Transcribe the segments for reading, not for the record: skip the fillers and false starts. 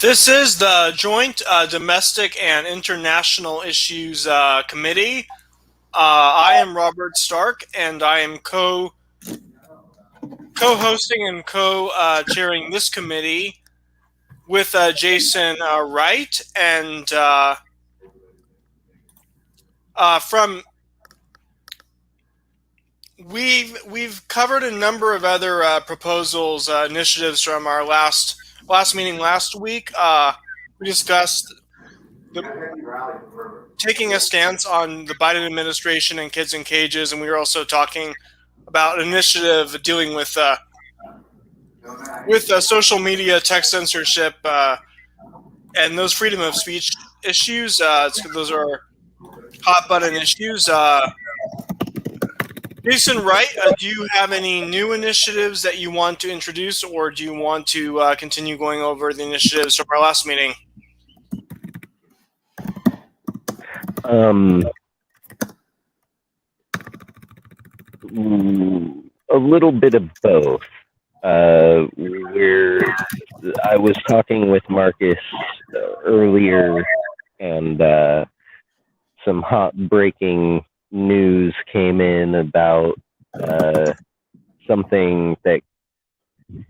This is the Joint Domestic and International Issues Committee. I am Robert Stark, and I am co-hosting and co-chairing this committee with Jason Wright. And from we've covered a number of other proposals, initiatives from our last meeting last week. We discussed taking a stance on the Biden administration and kids in cages, and we were also talking about an initiative dealing with social media, tech censorship, and those freedom of speech issues. Those are hot button issues. Jason Wright, do you have any new initiatives that you want to introduce, or do you want to continue going over the initiatives from our last meeting? A little bit of both. I was talking with Marcus earlier, and some hot breaking news came in about something that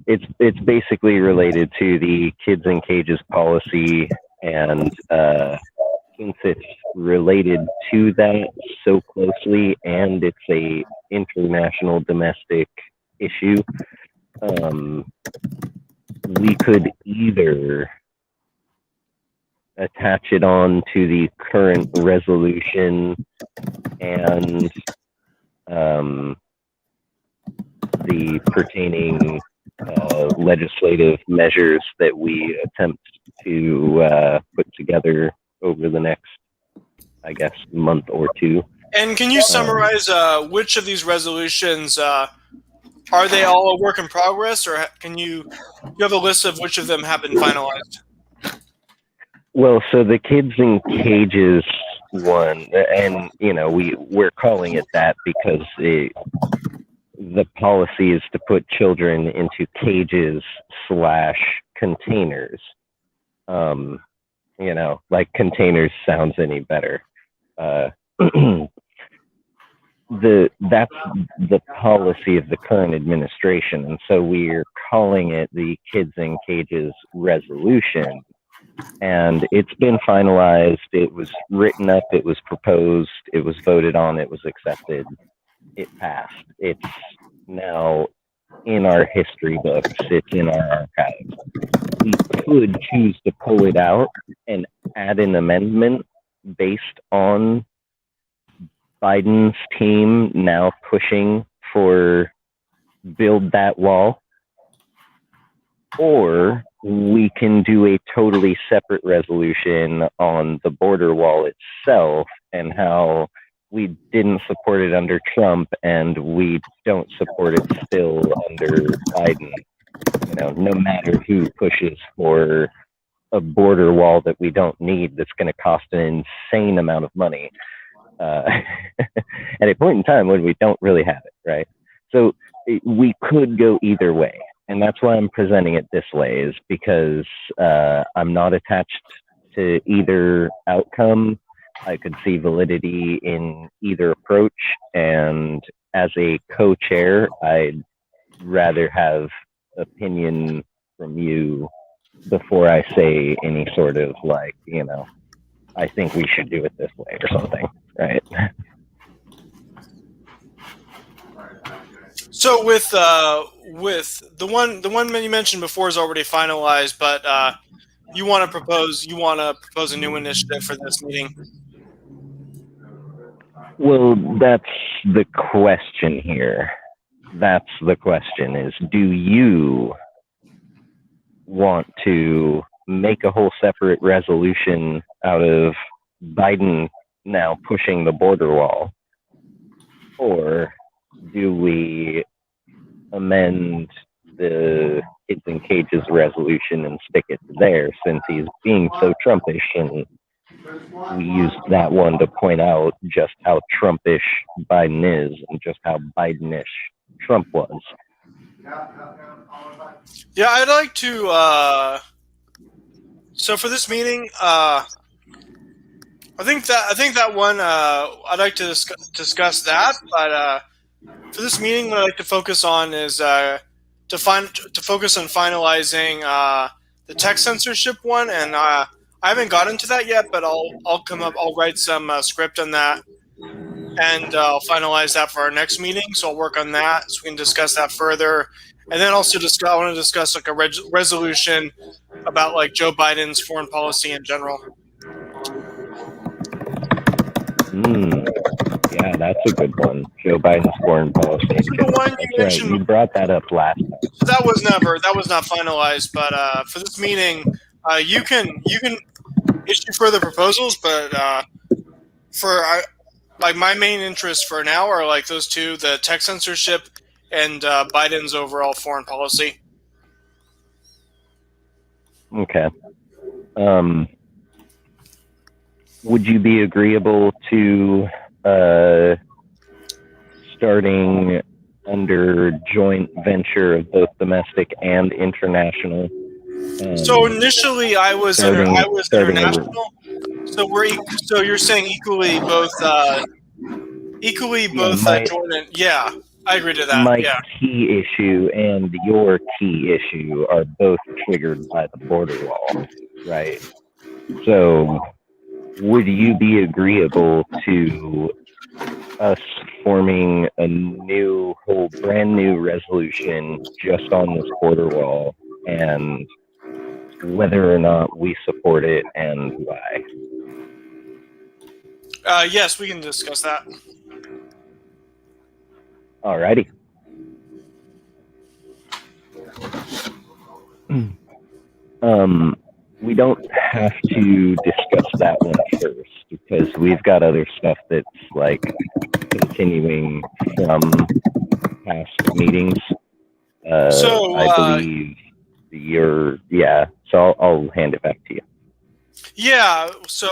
it's basically related to the kids in cages policy, and since it's related to that so closely and it's a international domestic issue, we could either attach it on to the current resolution and the pertaining legislative measures that we attempt to put together over the next, I guess, month or two. And can you summarize which of these resolutions are they all a work in progress, or do you have a list of which of them have been finalized? Well, so the kids in cages one, and we're calling it that because the policy is to put children into cages/containers. Like containers sounds any better. That's the policy of the current administration, and so we're calling it the Kids in Cages resolution. And it's been finalized. It was written up. It was proposed. It was voted on. It was accepted. It passed. It's now in our history books. It's in our archives. We could choose to pull it out and add an amendment based on Biden's team now pushing for build that wall, or we can do a totally separate resolution on the border wall itself and how we didn't support it under Trump and we don't support it still under Biden. No matter who pushes for a border wall that we don't need, that's going to cost an insane amount of money at a point in time when we don't really have it, right? So we could go either way. And that's why I'm presenting it this way, is because I'm not attached to either outcome. I could see validity in either approach. And as a co-chair, I'd rather have opinion from you before I say any sort of I think we should do it this way or something, right? So with the one you mentioned before is already finalized, but you want to propose a new initiative for this meeting. Well, that's the question here. That's the question: is do you want to make a whole separate resolution out of Biden now pushing the border wall, or do we amend the Kids in Cages resolution and stick it there, since he's being so Trumpish, and we used that one to point out just how Trumpish Biden is and just how Bidenish Trump was. Yeah, I'd like to So for this meeting, I think that one I'd like to discuss that, but for this meeting, what I'd like to focus on is to focus on finalizing the tech censorship one, and I haven't gotten to that yet, but I'll write some script on that, and I'll finalize that for our next meeting. So I'll work on that so we can discuss that further, and then also I want to discuss like a resolution about like Joe Biden's foreign policy in general. Yeah, that's a good one. Joe Biden's foreign policy. The one you That's mentioned, right. You brought that up last time. So that was not finalized. But for this meeting, you can issue further proposals. But like my main interests for now are like those two: the tech censorship and Biden's overall foreign policy. Okay. Would you be agreeable to starting under joint venture of both domestic and international? So initially, I was international. So you're saying equally both Jordan. Yeah, I agree to that. My key issue and your key issue are both triggered by the border wall, right? So would you be agreeable to us forming a brand new resolution just on this border wall, and whether or not we support it and why? Yes, we can discuss that. Alrighty. We don't have to discuss that one first because we've got other stuff that's like continuing from past meetings. I believe so I'll hand it back to you. Yeah, so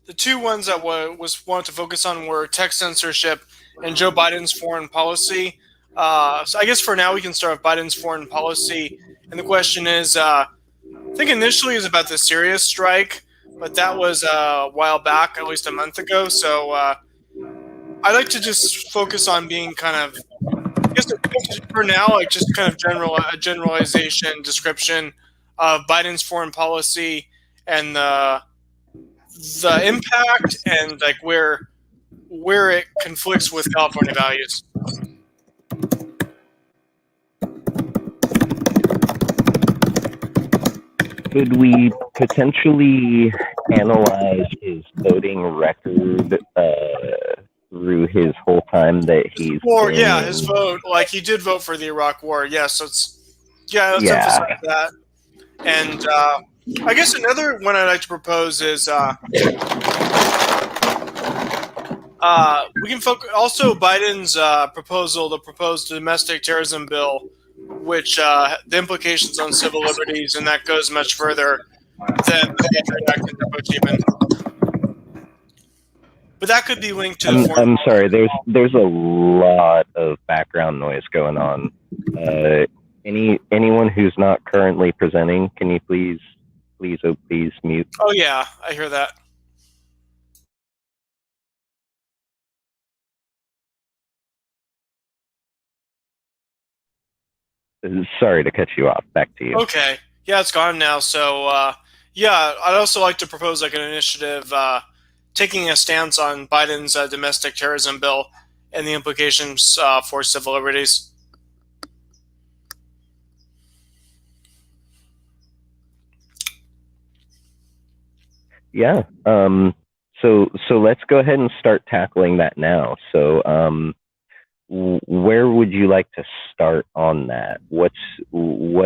the two ones that wanted to focus on were tech censorship and Joe Biden's foreign policy. So I guess for now we can start with Biden's foreign policy. And the question is, I think initially it was about the Syria strike, but that was a while back, at least a month ago. So I'd like to just focus on being kind of, I guess for now, like just kind of a generalization description of Biden's foreign policy and the impact and like where it conflicts with California values. Could we potentially analyze his voting record through his whole time that he's his vote, like he did vote for the Iraq War. Yes, let's emphasize that. And I guess another one I'd like to propose is we can focus also Biden's proposal, the proposed domestic terrorism bill, which the implications on civil liberties, and that goes much further than the Anti-Act approach even. But that could be linked to. I'm sorry. There's a lot of background noise going on. Anyone who's not currently presenting, can you please mute? Oh yeah, I hear that. Sorry to cut you off. Back to you. Okay. Yeah, it's gone now. So I'd also like to propose like an initiative taking a stance on Biden's domestic terrorism bill and the implications for civil liberties. Yeah. So let's go ahead and start tackling that now. So where would you like to start on that? What's the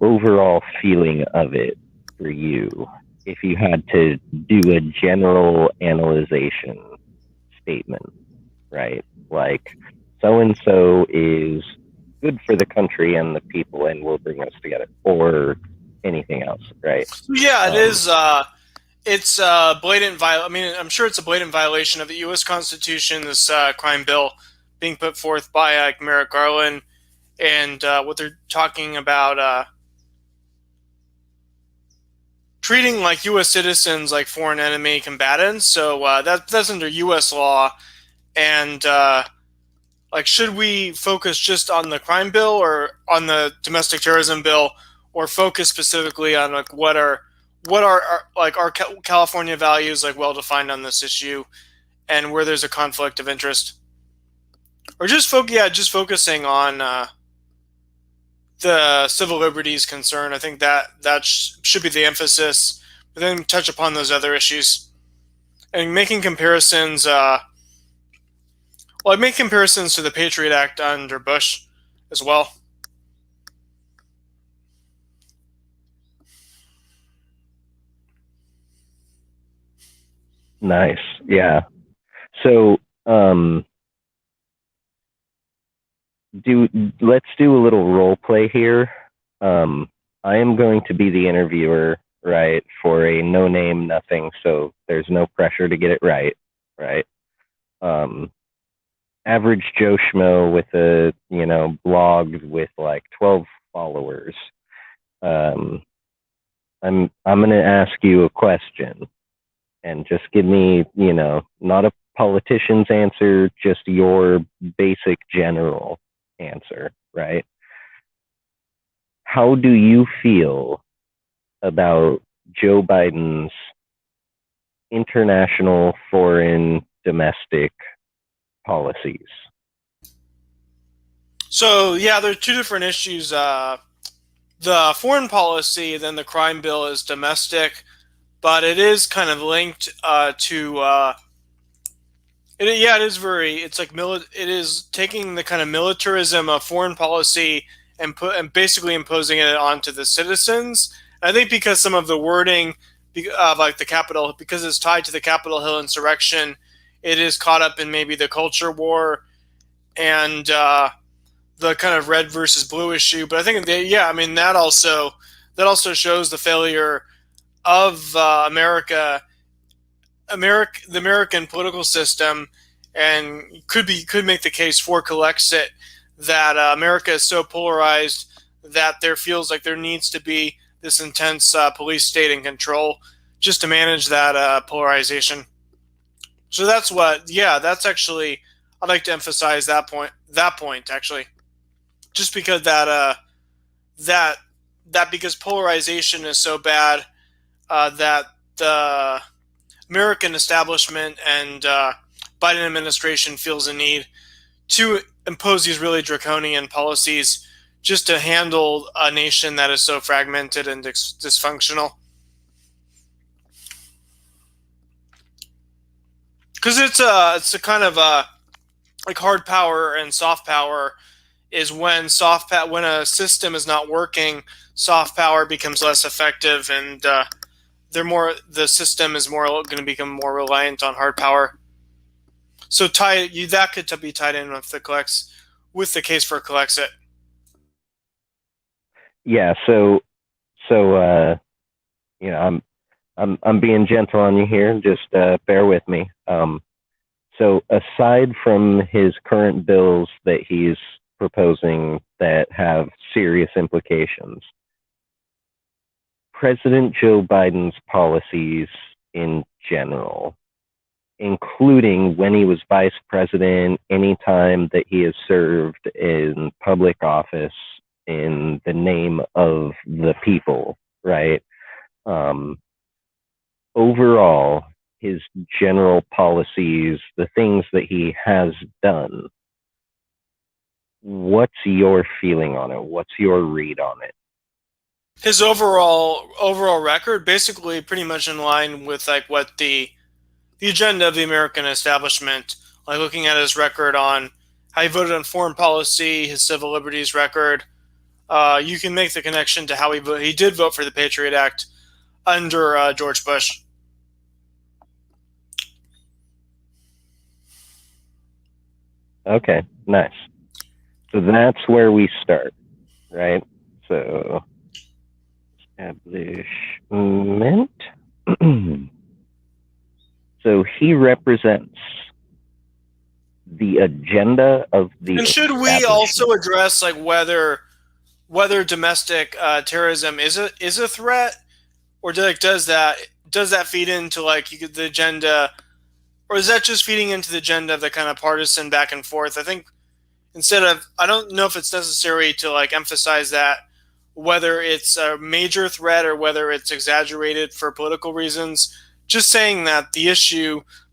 overall feeling of it for you? If you had to do a general analyzation statement, right? Like so-and-so is good for the country and the people and will bring us together, or anything else, right? Yeah, it is. It's blatant I mean, I'm sure it's a blatant violation of the U.S. Constitution. This crime bill being put forth by Merrick Garland. and what they're talking about treating like U.S. citizens like foreign enemy combatants. So that's under U.S. law, and like, should we focus just on the crime bill or on the domestic terrorism bill, or focus specifically on like what are like our California values like well defined on this issue, and where there's a conflict of interest, or just focusing on the civil liberties concern. I think that should be the emphasis, but then touch upon those other issues and making comparisons. I make comparisons to the Patriot Act under Bush as well. Nice. Yeah. So, let's do a little role play here. I am going to be the interviewer, right, for a no name, nothing. So there's no pressure to get it right, right? Average Joe Schmo with a blog with like 12 followers. I'm going to ask you a question, and just give me not a politician's answer, just your basic general answer, right? How do you feel about Joe Biden's international, foreign, domestic policies? So yeah, there are two different issues. The foreign policy, then the crime bill is domestic, but it is kind of linked to. It is very. It's like it is taking the kind of militarism of foreign policy and basically imposing it onto the citizens. And I think because some of the wording of like the Capitol, because it's tied to the Capitol Hill insurrection, it is caught up in maybe the culture war and the kind of red versus blue issue. But I think that also shows the failure of the American political system, and could make the case for Colexit that America is so polarized that there feels like there needs to be this intense police state and control just to manage that polarization. So that's actually, I'd like to emphasize that point actually, just because that because polarization is so bad that the American establishment and Biden administration feels a need to impose these really draconian policies just to handle a nation that is so fragmented and dysfunctional. Because it's a kind of like hard power and soft power is when when a system is not working, soft power becomes less effective, and the system is more going to become more reliant on hard power. So that could be tied in with the case for Colexit. Yeah. I'm being gentle on you here. Just bear with me. So aside from his current bills that he's proposing that have serious implications, President Joe Biden's policies in general, including when he was vice president, any time that he has served in public office in the name of the people, right? Overall, his general policies, the things that he has done, what's your feeling on it? What's your read on it? His overall record, basically pretty much in line with like what the agenda of the American establishment, like looking at his record on how he voted on foreign policy, his civil liberties record. You can make the connection to how he did vote for the Patriot Act under George Bush. Okay, nice. So that's where we start, right? So establishment. So he represents the agenda of the And should we also address like whether domestic terrorism is a threat, or does that feed into like the agenda, or is that just feeding into the agenda of the kind of partisan back and forth? I think I don't know if it's necessary to like emphasize that whether it's a major threat or whether it's exaggerated for political reasons. Just saying that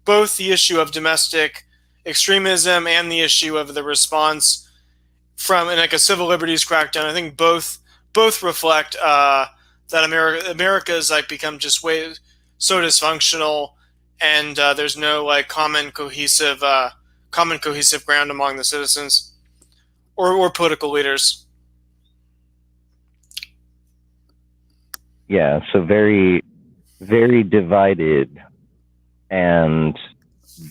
both the issue of domestic extremism and the issue of the response from like a civil liberties crackdown, I think both reflect that America has like become just way so dysfunctional, and there's no like common cohesive ground among the citizens or political leaders. Yeah, so very, very divided, and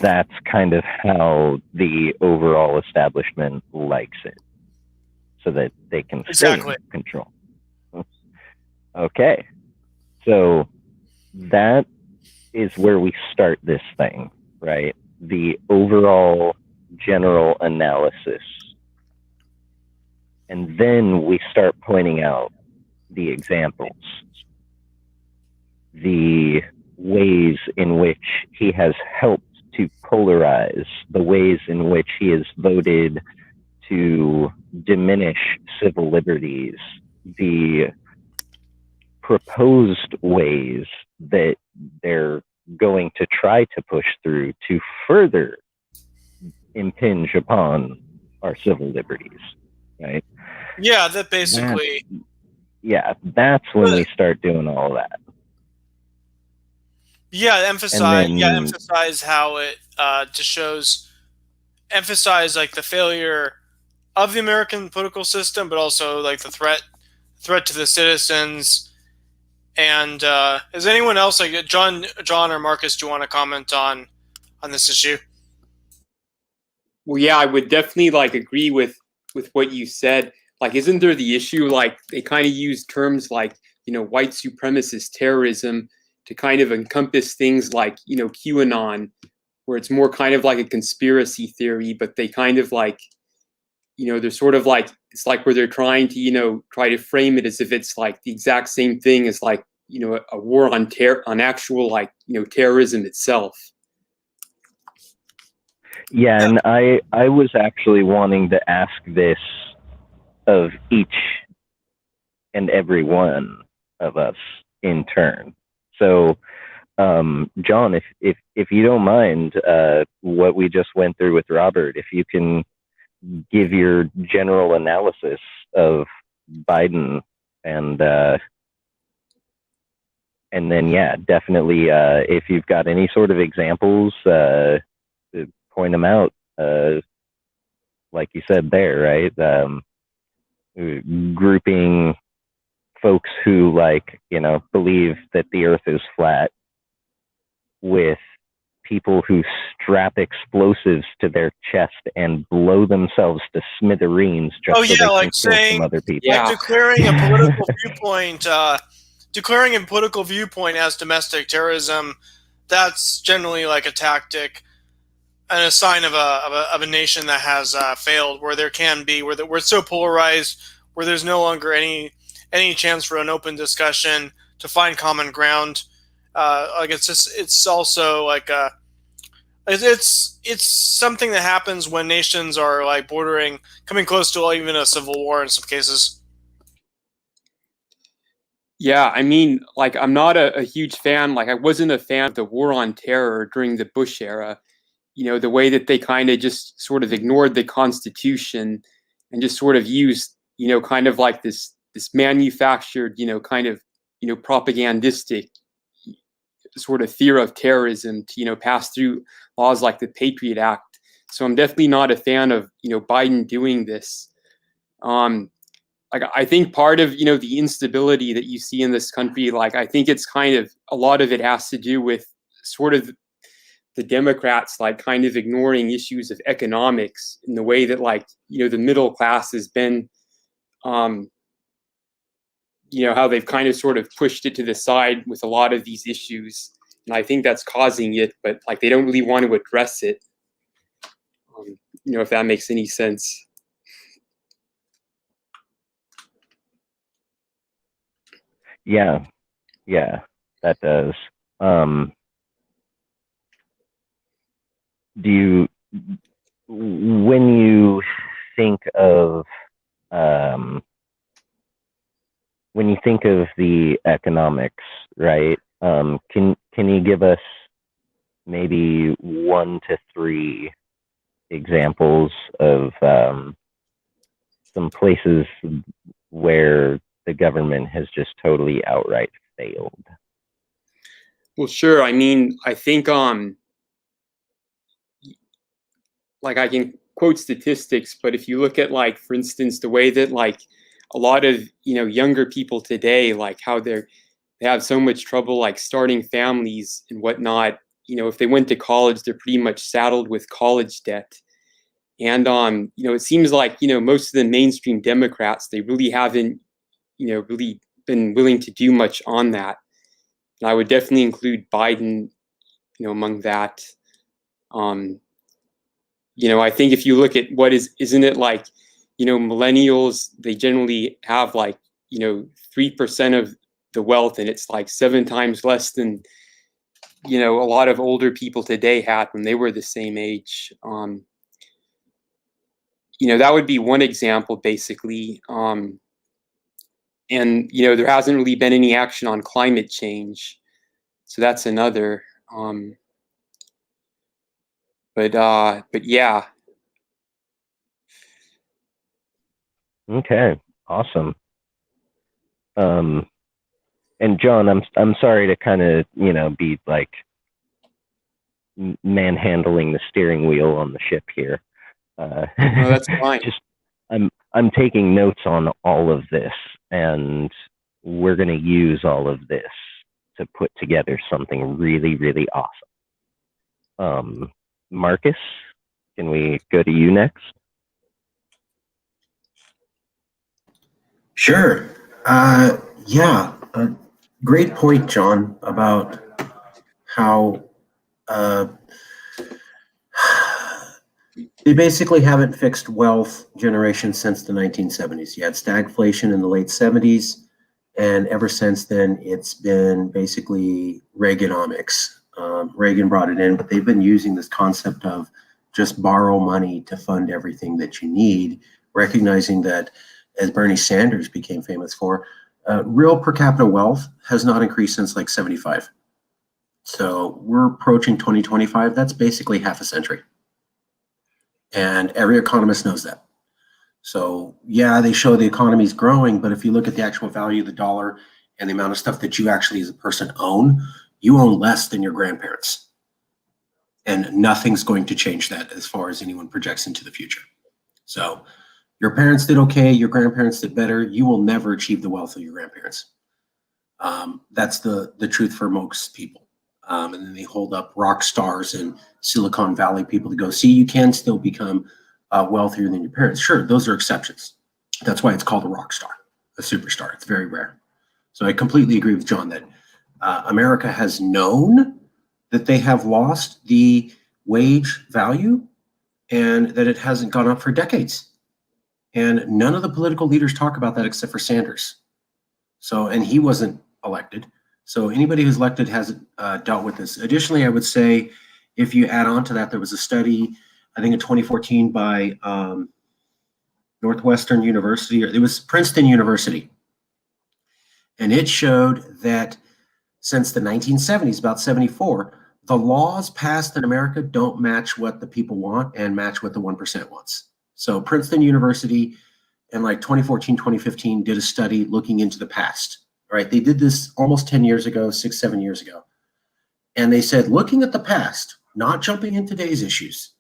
that's kind of how the overall establishment likes it, so that they can stay in control. Okay, so that is where we start this thing, right? The overall general analysis. And then we start pointing out the examples, the ways in which he has helped to polarize, the ways in which he has voted to diminish civil liberties, the proposed ways that they're going to try to push through to further impinge upon our civil liberties, right? Yeah, that basically. That's when we start doing all that. Yeah, emphasize how it just emphasize like the failure of the American political system, but also like the threat to the citizens. And is anyone else, like John or Marcus, do you want to comment on this issue? Well, yeah, I would definitely like agree with what you said. Like, isn't there the issue, like they kind of use terms like, white supremacist terrorism to kind of encompass things like, QAnon, where it's more kind of like a conspiracy theory, but they kind of like, they're sort of like, it's like where they're trying to, try to frame it as if it's like the exact same thing as like, a war on actual like, terrorism itself. Yeah, and I was actually wanting to ask this of each and every one of us in turn. So, John, if you don't mind, what we just went through with Robert, if you can give your general analysis of Biden, and then definitely if you've got any sort of examples, point them out. Like you said there, right? Grouping folks who believe that the earth is flat with people who strap explosives to their chest and blow themselves to smithereens just so they can kill some other people. Like declaring a political viewpoint as domestic terrorism, that's generally like a tactic and a sign of a nation that has failed, where we're so polarized, where there's no longer any chance for an open discussion to find common ground. It's also like it's something that happens when nations are like coming close to even a civil war in some cases. Yeah, I mean, like, I'm not a huge fan. Like, I wasn't a fan of the war on terror during the Bush era. The way that they kind of just sort of ignored the Constitution and just sort of used, kind of like this manufactured, kind of, propagandistic sort of fear of terrorism to, pass through laws like the Patriot Act. So I'm definitely not a fan of, Biden doing this. Like, I think part of, the instability that you see in this country, like, I think it's kind of, a lot of it has to do with sort of the Democrats, like, kind of ignoring issues of economics in the way that, like, the middle class has been, how they've kind of sort of pushed it to the side with a lot of these issues. And I think that's causing it, but like, they don't really want to address it. if that makes any sense. Yeah, that does. Do you, when you think of the economics, right? Can you give us maybe 1 to 3 examples of some places where the government has just totally outright failed? Well, sure. I mean, I think like I can quote statistics, but if you look at, like, for instance, the way that, like, a lot of younger people today, like how they have so much trouble, like, starting families and whatnot. If they went to college, they're pretty much saddled with college debt. And it seems like most of the mainstream Democrats, they really haven't really been willing to do much on that. And I would definitely include Biden among that. I think if you look at isn't it like, millennials, they generally have like, 3% of the wealth, and it's like 7 times less than, a lot of older people today had when they were the same age. That would be one example, basically. And, there hasn't really been any action on climate change. So that's another. But yeah. Okay, awesome. And John, I'm sorry to kind of be like manhandling the steering wheel on the ship here. No, that's fine. Just I'm taking notes on all of this, and we're going to use all of this to put together something really, really awesome. Marcus, can we go to you next? Sure. Yeah. Great point, John, about how they basically haven't fixed wealth generation since the 1970s. You had stagflation in the late 70s, and ever since then, it's been basically Reaganomics. Reagan brought it in, but they've been using this concept of just borrow money to fund everything that you need, recognizing that, as Bernie Sanders became famous for, real per capita wealth has not increased since like 75. So we're approaching 2025. That's basically half a century. And every economist knows that. So yeah, they show the economy's growing, but if you look at the actual value of the dollar and the amount of stuff that you actually as a person own, you own less than your grandparents. And nothing's going to change that as far as anyone projects into the future. So your parents did okay, your grandparents did better. You will never achieve the wealth of your grandparents. That's the truth for most people. And then they hold up rock stars and Silicon Valley people to go, see, you can still become wealthier than your parents. Sure, those are exceptions. That's why it's called a rock star, a superstar. It's very rare. So I completely agree with John that America has known that they have lost the wage value and that it hasn't gone up for decades. And none of the political leaders talk about that except for Sanders. So, and he wasn't elected. So anybody who's elected hasn't dealt with this. Additionally, I would say, if you add on to that, there was a study, I think in 2014 by Northwestern University, or it was Princeton University. And it showed that since the 1970s, about 74, the laws passed in America don't match what the people want and match what the 1% wants. So Princeton University in like 2014, 2015 did a study looking into the past, right? They did this almost 10 years ago, 6, 7 years ago. And they said, looking at the past, not jumping in today's issues,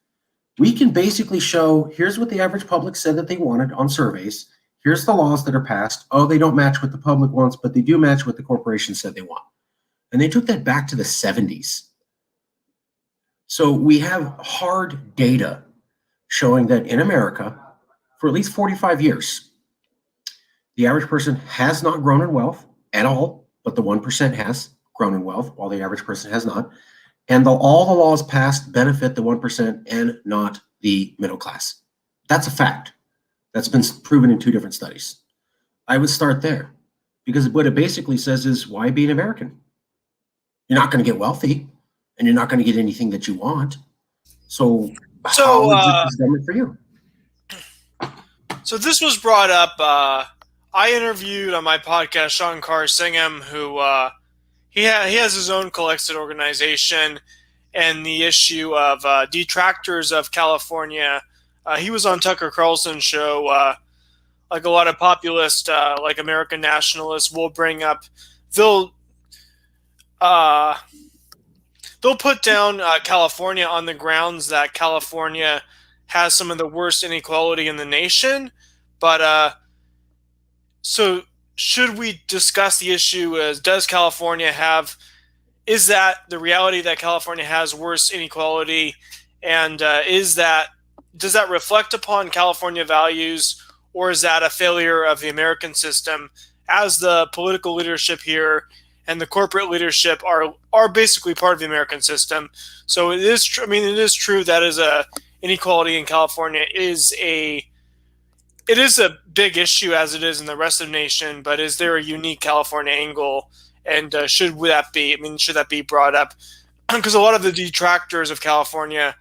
we can basically show, here's what the average public said that they wanted on surveys. Here's the laws that are passed. Oh, they don't match what the public wants, but they do match what the corporation said they want. And they took that back to the 70s. So we have hard data showing that in America, for at least 45 years, the average person has not grown in wealth at all, but the 1% has grown in wealth, while the average person has not. And all the laws passed benefit the 1% and not the middle class. That's a fact. That's been proven in 2 different studies. I would start there, because what it basically says is, why be an American? You're not going to get wealthy, and you're not going to get anything that you want. So how legit is government for you? So this was brought up. I interviewed on my podcast Shankar Singham, who he has his own collected organization, and the issue of detractors of California. He was on Tucker Carlson's show. Like a lot of populist, like American nationalists, will bring up. They'll put down California on the grounds that California has some of the worst inequality in the nation. But so should we discuss the issue as, does California have, is that the reality that California has worse inequality, and does that reflect upon California values, or is that a failure of the American system, as the political leadership here and the corporate leadership are basically part of the American system? So it is true. I mean, it is true that inequality in California is a big issue, as it is in the rest of the nation. But is there a unique California angle, and should that be brought up? Because a lot of the detractors of California,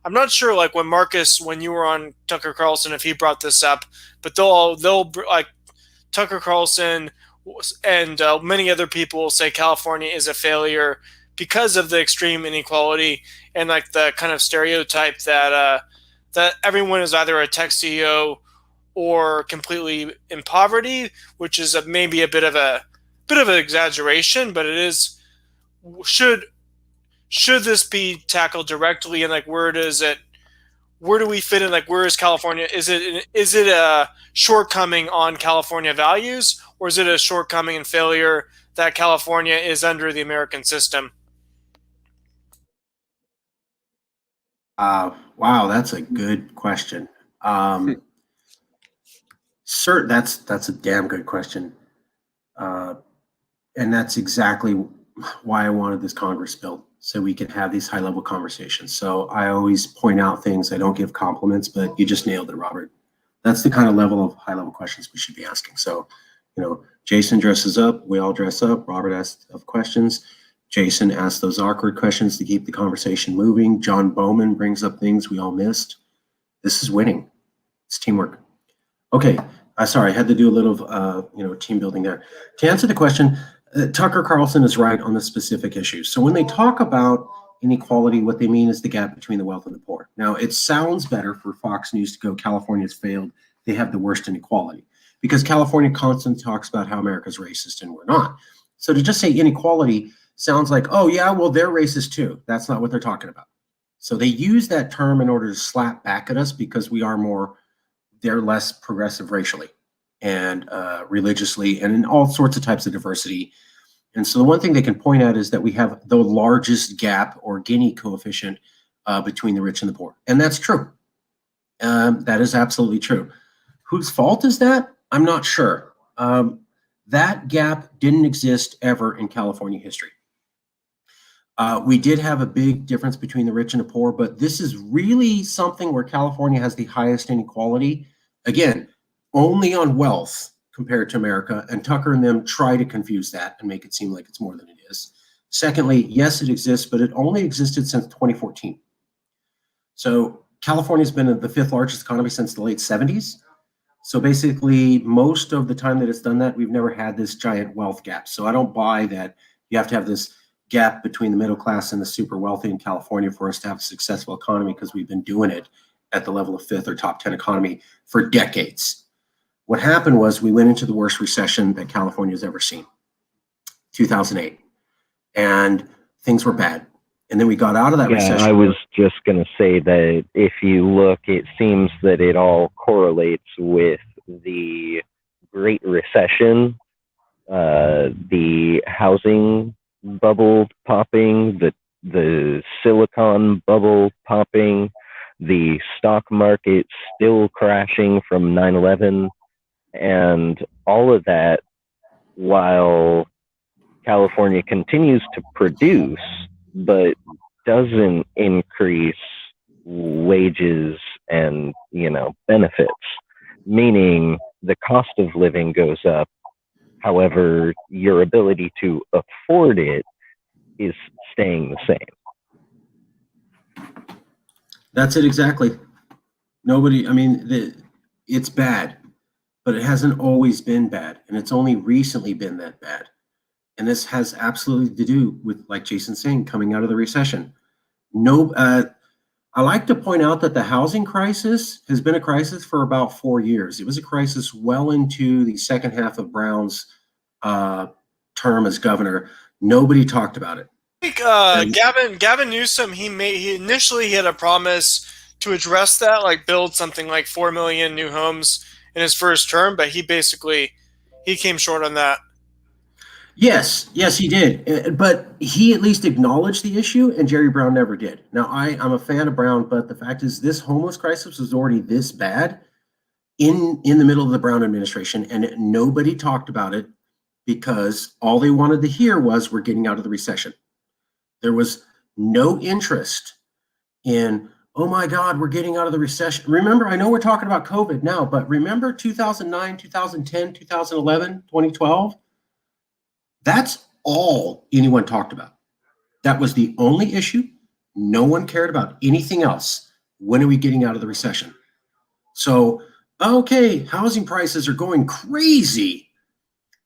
I'm not sure, like when you were on Tucker Carlson, if he brought this up, but they'll like Tucker Carlson and many other people will say California is a failure because of the extreme inequality and like the kind of stereotype that that everyone is either a tech CEO or completely in poverty, which is maybe a bit of an exaggeration, but it is. Should this be tackled directly, and like where do we fit in? Like, where is California? Is it a shortcoming on California values, or is it a shortcoming and failure that California is under the American system? Wow, that's a good question. Sir, that's a damn good question, and that's exactly why I wanted this Congress built, so we could have these high-level conversations. So I always point out things. I don't give compliments, but you just nailed it, Robert. That's the kind of level of high-level questions we should be asking. So, Jason dresses up. We all dress up. Robert asks tough questions. Jason asks those awkward questions to keep the conversation moving. John Bowman brings up things we all missed. This is winning. It's teamwork. Okay. Sorry, I had to do a little, team building there. To answer the question, Tucker Carlson is right on the specific issues. So when they talk about inequality, what they mean is the gap between the wealth and the poor. Now, it sounds better for Fox News to go, California's failed. They have the worst inequality, because California constantly talks about how America's racist and we're not. So to just say inequality sounds like, oh yeah, well, they're racist too. That's not what they're talking about. So they use that term in order to slap back at us because they're less progressive racially and religiously and in all sorts of types of diversity. And so the one thing they can point at is that we have the largest gap or Gini coefficient between the rich and the poor. And that's true. That is absolutely true. Whose fault is that? I'm not sure. That gap didn't exist ever in California history. We did have a big difference between the rich and the poor, but this is really something where California has the highest inequality. Again, only on wealth compared to America, and Tucker and them try to confuse that and make it seem like it's more than it is. Secondly, yes, it exists, but it only existed since 2014. So California's been the 5th largest economy since the late 70s. So basically, most of the time that it's done that, we've never had this giant wealth gap. So I don't buy that you have to have this gap between the middle class and the super wealthy in California for us to have a successful economy, because we've been doing it at the level of 5th or top 10 economy for decades. What happened was we went into the worst recession that California's ever seen, 2008, and things were bad. And then we got out of that recession. I was just going to say that if you look, it seems that it all correlates with the Great Recession, the housing bubble popping, the silicon bubble popping, the stock market still crashing from 9/11, and all of that while California continues to produce but doesn't increase wages and, benefits, meaning the cost of living goes up. However, your ability to afford it is staying the same. That's it exactly. It's bad, but it hasn't always been bad, and it's only recently been that bad. And this has absolutely to do with, like Jason's saying, coming out of the recession. I like to point out that the housing crisis has been a crisis for about 4 years. It was a crisis well into the second half of Brown's term as governor. Nobody talked about it. I think Gavin Newsom, he initially had a promise to address that, like build something like 4 million new homes in his first term, but he came short on that. Yes, he did. But he at least acknowledged the issue, and Jerry Brown never did. Now, I'm a fan of Brown, but the fact is this homeless crisis was already this bad in the middle of the Brown administration, and nobody talked about it because all they wanted to hear was we're getting out of the recession. There was no interest in, oh my God, we're getting out of the recession. Remember, I know we're talking about COVID now, but remember 2009, 2010, 2011, 2012? That's all anyone talked about. That was the only issue. No one cared about anything else. When are we getting out of the recession? So, okay, housing prices are going crazy.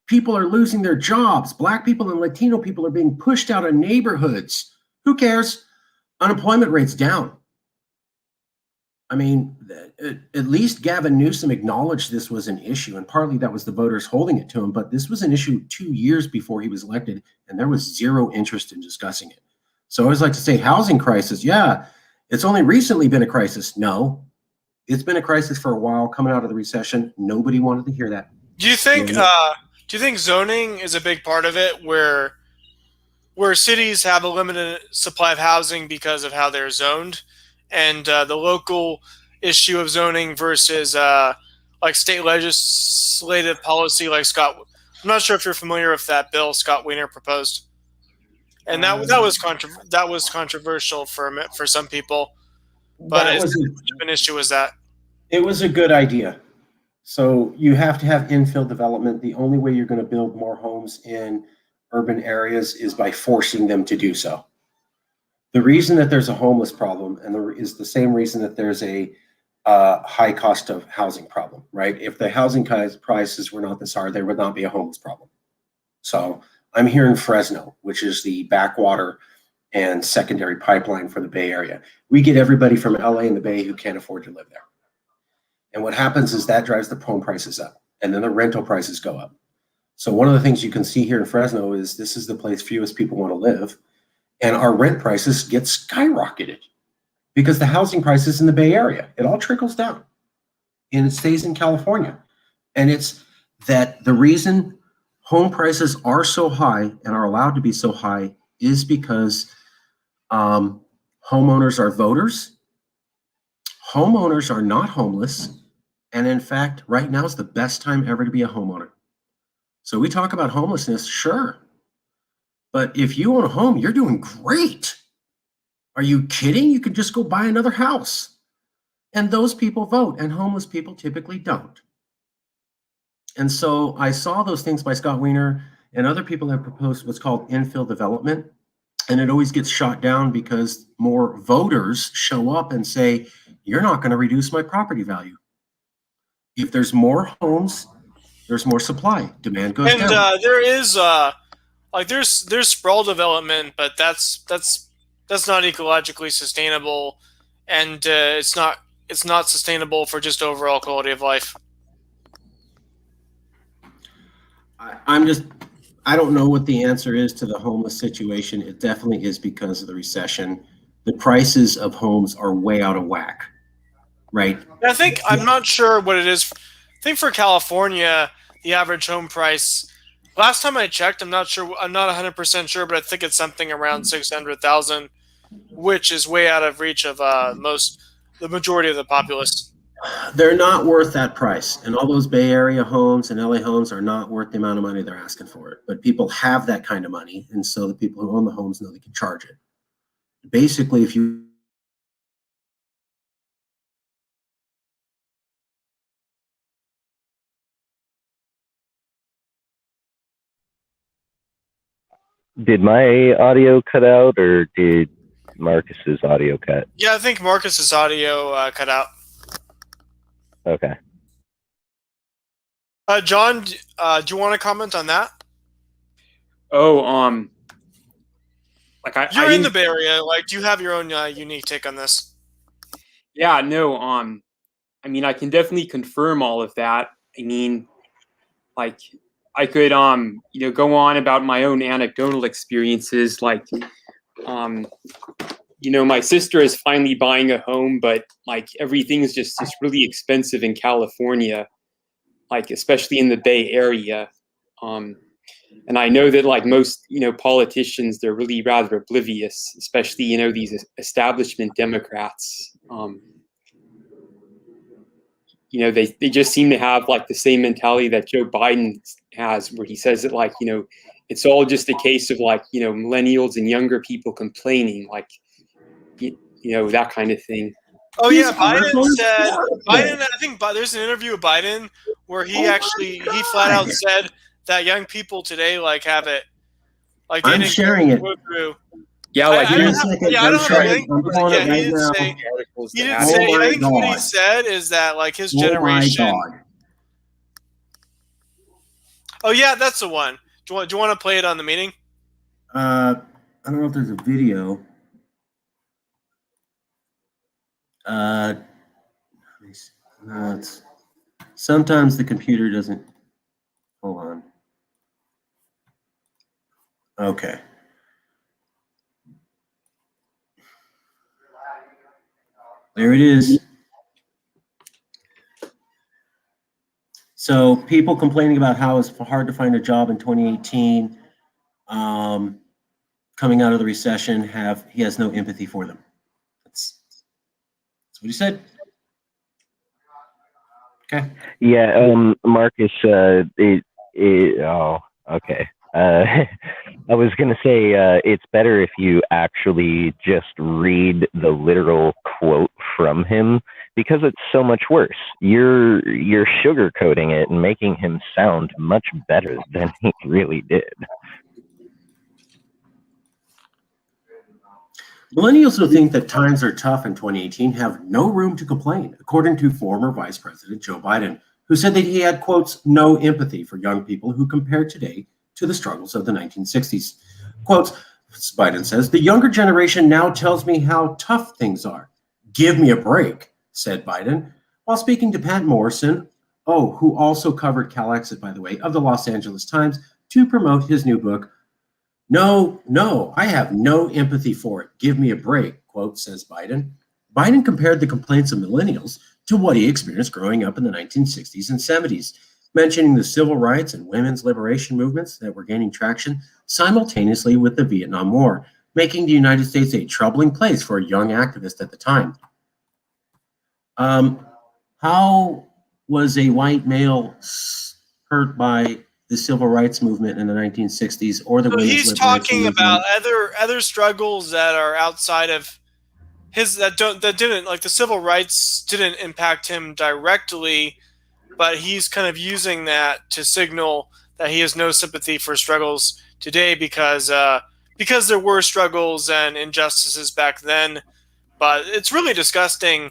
People are losing their jobs. Black people and Latino people are being pushed out of neighborhoods. Who cares? Unemployment rate's down. I mean, at least Gavin Newsom acknowledged this was an issue, and partly that was the voters holding it to him, but this was an issue 2 years before he was elected, and there was zero interest in discussing it. So I always like to say housing crisis, yeah, it's only recently been a crisis. No, it's been a crisis for a while coming out of the recession. Nobody wanted to hear that. Do you think zoning is a big part of it, where cities have a limited supply of housing because of how they're zoned, and the local issue of zoning versus like state legislative policy, like I'm not sure if you're familiar with that bill Scott Wiener proposed, and that was controversial for some people, but as much of an issue as that. It was a good idea. So you have to have infill development. The only way you're going to build more homes in urban areas is by forcing them to do so. The reason that there's a homeless problem is the same reason that there's a high cost of housing problem, right? If the housing prices were not this hard, there would not be a homeless problem. So I'm here in Fresno, which is the backwater and secondary pipeline for the Bay Area. We get everybody from LA and the Bay who can't afford to live there. And what happens is that drives the home prices up, and then the rental prices go up. So one of the things you can see here in Fresno is this is the place fewest people want to live. And our rent prices get skyrocketed because the housing prices in the Bay Area, it all trickles down and it stays in California. And it's that the reason home prices are so high and are allowed to be so high is because homeowners are voters. Homeowners are not homeless. And in fact, right now is the best time ever to be a homeowner. So we talk about homelessness, sure. But if you own a home, you're doing great. Are you kidding? You could just go buy another house. And those people vote, and homeless people typically don't. And so I saw those things by Scott Wiener, and other people have proposed what's called infill development. And it always gets shot down because more voters show up and say, you're not going to reduce my property value. If there's more homes, there's more supply. Demand goes down. And there is there's sprawl development, but that's not ecologically sustainable, and it's not sustainable for just overall quality of life. I don't know what the answer is to the homeless situation. It definitely is because of the recession. The prices of homes are way out of whack, right? I'm not sure what it is. I think for California, the average home price, last time I checked, I'm not 100% sure, but I think it's something around 600,000, which is way out of reach of the majority of the populace. They're not worth that price. And all those Bay Area homes and LA homes are not worth the amount of money they're asking for it. But people have that kind of money. And so the people who own the homes know they can charge it. Basically, if you Did my audio cut out, or did Marcus's audio cut? Yeah, I think Marcus's audio cut out. Okay. John, do you want to comment on that? Oh, like You're I in the didn't. Bay Area. Like, do you have your own unique take on this? Yeah, no. I mean, I can definitely confirm all of that. I mean, like, I could, go on about my own anecdotal experiences. Like, my sister is finally buying a home, but like everything is just really expensive in California, like especially in the Bay Area. And I know that like most, politicians, they're really rather oblivious, especially, these establishment Democrats. They just seem to have like the same mentality that Joe Biden has, where he says that like, it's all just a case of like, millennials and younger people complaining, like, that kind of thing. Oh These yeah, Biden articles said. are Biden, I think there's an interview with Biden where he flat out said that young people today like have it, like they I'm didn't sharing it. go through. Yeah, like I Give me don't a have, second. yeah, I I'm don't have a sharing. link. I'm pulling Yeah, it he right didn't now. say. articles He that didn't have- say. Oh I my think what he God. said is that like his Oh my generation. God. Oh yeah, that's the one. Do you want to play it on the meeting? I don't know if there's a video. Let me see. No, sometimes the computer doesn't. Hold on. Okay. There it is. So people complaining about how it's hard to find a job in 2018, coming out of the recession, he has no empathy for them. That's what he said. Okay. Yeah, Marcus, oh, okay. I was going to say it's better if you actually just read the literal quote from him, because it's so much worse. You're sugarcoating it and making him sound much better than he really did. Millennials who think that times are tough in 2018 have no room to complain, according to former Vice President Joe Biden, who said that he had, quotes, no empathy for young people who compare today to the struggles of the 1960s. Quotes, Biden says, the younger generation now tells me how tough things are. Give me a break, said Biden, while speaking to Pat Morrison, who also covered Cal Exit, by the way, of the Los Angeles Times, to promote his new book, No, I have no empathy for it. Give me a break, quote, says Biden. Biden compared the complaints of millennials to what he experienced growing up in the 1960s and 70s, mentioning the civil rights and women's liberation movements that were gaining traction simultaneously with the Vietnam War, making the United States a troubling place for a young activist at the time. How was a white male hurt by the civil rights movement in the 1960s or the women's He's liberation talking movement? about other struggles that are outside of his that didn't, like, the civil rights didn't impact him directly, but he's kind of using that to signal that he has no sympathy for struggles today because there were struggles and injustices back then. But it's really disgusting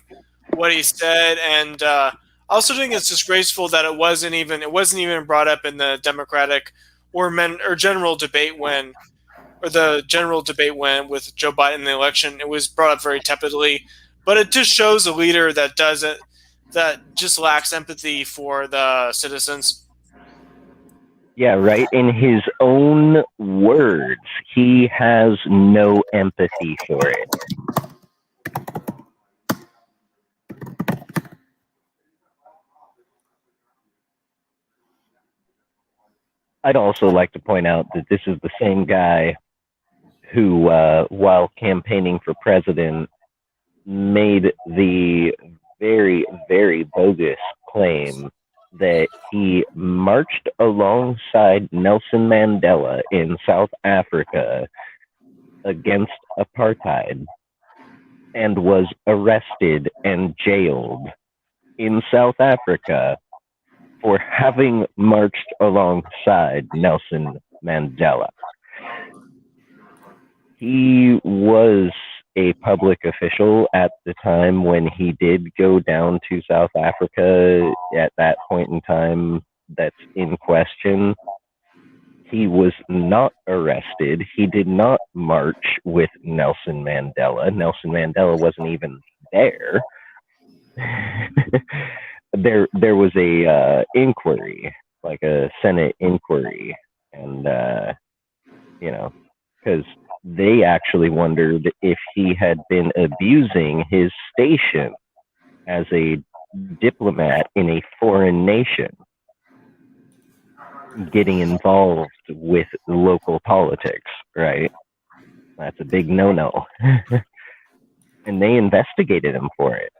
what he said, and I also think it's disgraceful that it wasn't even brought up in the Democratic or general debate when with Joe Biden in the election. It was brought up very tepidly, but it just shows a leader that just lacks empathy for the citizens. Yeah, right. In his own words, he has no empathy for it. I'd also like to point out that this is the same guy who, while campaigning for president, made the very, very bogus claim that he marched alongside Nelson Mandela in South Africa against apartheid and was arrested and jailed in South Africa for having marched alongside Nelson Mandela. he was a public official at the time when he did go down to South Africa at that point in time that's in question. He was not arrested. He did not march with Nelson Mandela. Nelson Mandela wasn't even there. There was a inquiry, like a Senate inquiry, and because they actually wondered if he had been abusing his station as a diplomat in a foreign nation, getting involved with local politics, right? That's a big no-no. And they investigated him for it.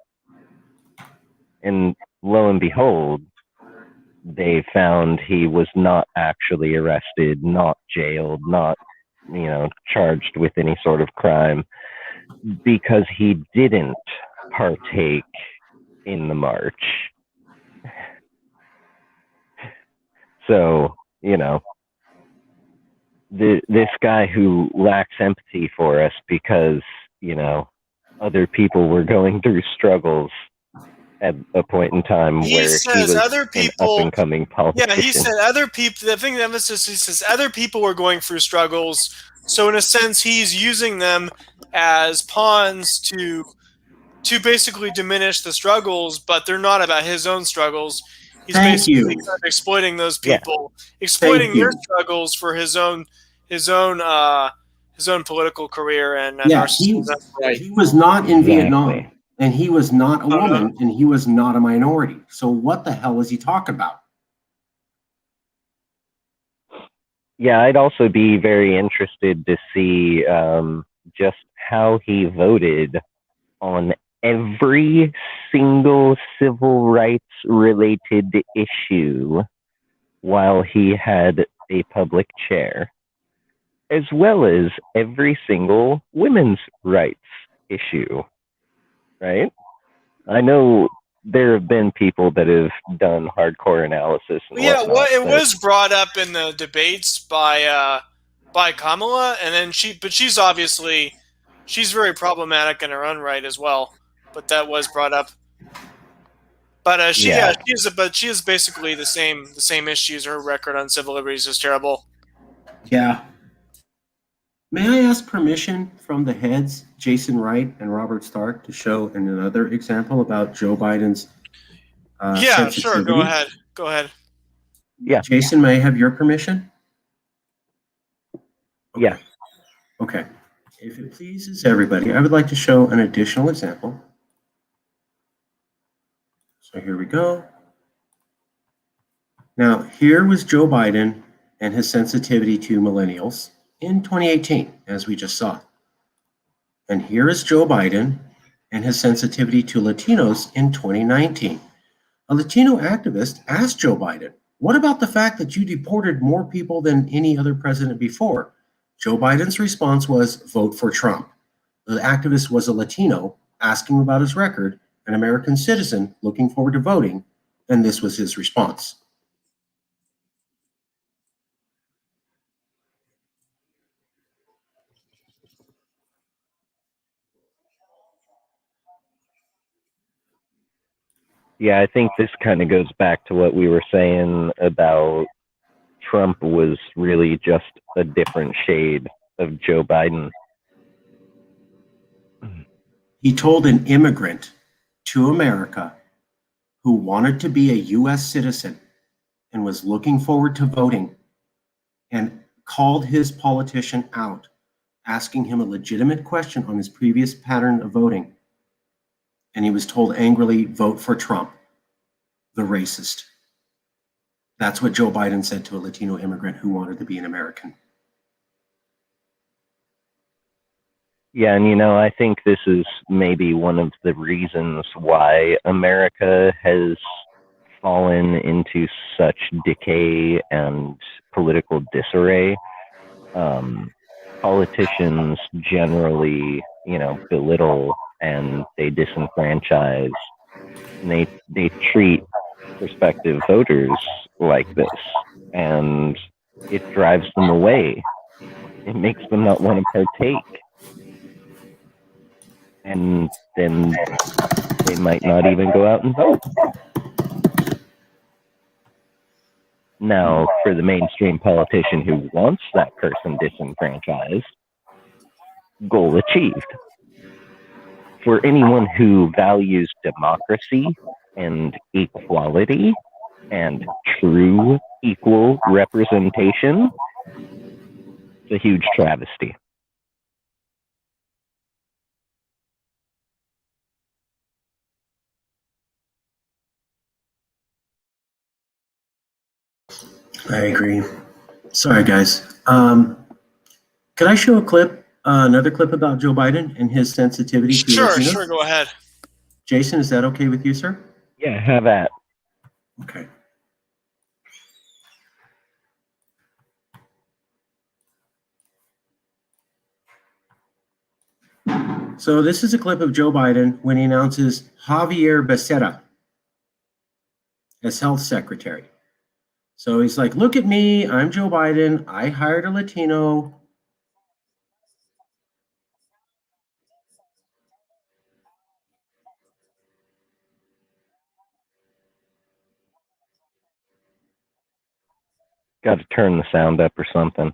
And lo and behold, they found he was not actually arrested, not jailed, not, charged with any sort of crime, because he didn't partake in the march. So, this guy who lacks empathy for us because, other people were going through struggles at a point in time where he was other people, an up-and-coming politician. Yeah, he said other people. The thing, the emphasis, he says other people were going through struggles. So in a sense, he's using them as pawns to basically diminish the struggles, but they're not about his own struggles. He's basically kind of exploiting those people, exploiting their struggles for his own political career and narcissism. He was not in Vietnam. And he was not a woman, and he was not a minority. So what the hell was he talking about? Yeah, I'd also be very interested to see just how he voted on every single civil rights related issue while he had a public chair, as well as every single women's rights issue. Right? I know there have been people that have done hardcore analysis. And it was brought up in the debates by Kamala, and then she's obviously very problematic in her own right as well. But that was brought up. But she is basically the same issues. Her record on civil liberties is terrible. Yeah. May I ask permission from the heads, Jason Wright and Robert Stark, to show another example about Joe Biden's sensitivity? Sure. Go ahead. Yeah. Jason, may I have your permission? Okay. Yeah. Okay. If it pleases everybody, I would like to show an additional example. So here we go. Now, here was Joe Biden and his sensitivity to millennials in 2018, as we just saw. And here is Joe Biden and his sensitivity to Latinos in 2019. A Latino activist asked Joe Biden, "What about the fact that you deported more people than any other president before?" Joe Biden's response was, "Vote for Trump." The activist was a Latino asking about his record, an American citizen looking forward to voting, and this was his response. Yeah, I think this kind of goes back to what we were saying about Trump was really just a different shade of Joe Biden. He told an immigrant to America who wanted to be a U.S. citizen and was looking forward to voting and called his politician out, asking him a legitimate question on his previous pattern of voting. And he was told angrily, "Vote for Trump, the racist." That's what Joe Biden said to a Latino immigrant who wanted to be an American. Yeah, and I think this is maybe one of the reasons why America has fallen into such decay and political disarray. Politicians generally, belittle and they disenfranchise, and they treat prospective voters like this, and it drives them away It makes them not want to partake. And then they might not even go out and vote. Now, for the mainstream politician who wants that person disenfranchised, goal achieved. For anyone who values democracy and equality and true equal representation, it's a huge travesty. I agree. Sorry, guys. Could I show a clip, another clip about Joe Biden and his sensitivity to Sure, Latinos? sure, go ahead. Jason, is that okay with you, sir? Yeah, have at. Okay. So this is a clip of Joe Biden when he announces Javier Becerra as health secretary. So he's like, look at me, I'm Joe Biden, I hired a Latino. Got to turn the sound up or something.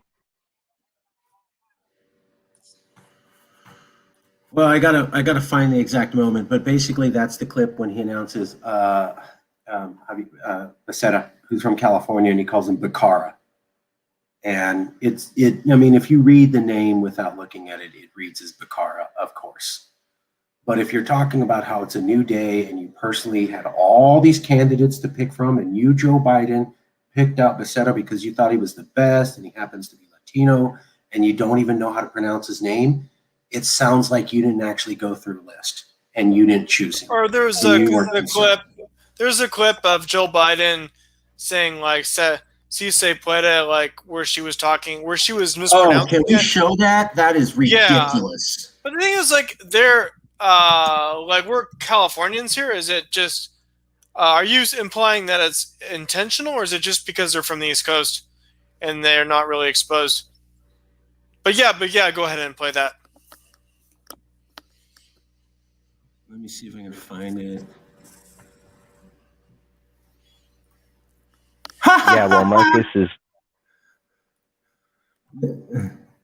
Well, I gotta find the exact moment, but basically that's the clip when he announces Becerra, who's from California, and he calls him Becerra. And I mean, if you read the name without looking at it, it reads as Becerra, of course. But if you're talking about how it's a new day and you personally had all these candidates to pick from, and you, Joe Biden, picked out Becerra because you thought he was the best and he happens to be Latino, and you don't even know how to pronounce his name, it sounds like you didn't actually go through a list and you didn't choose him. Or there's a clip. There's a clip of Joe Biden saying like "si se puede," like where she was mispronouncing. Oh, can we show that? That is ridiculous. Yeah. But the thing is, like, they're like, we're Californians here. Is it just? Are you implying that it's intentional, or is it just because they're from the East Coast and they're not really exposed? But yeah, go ahead and play that. Let me see if I can find it. Yeah, well, Marcus is.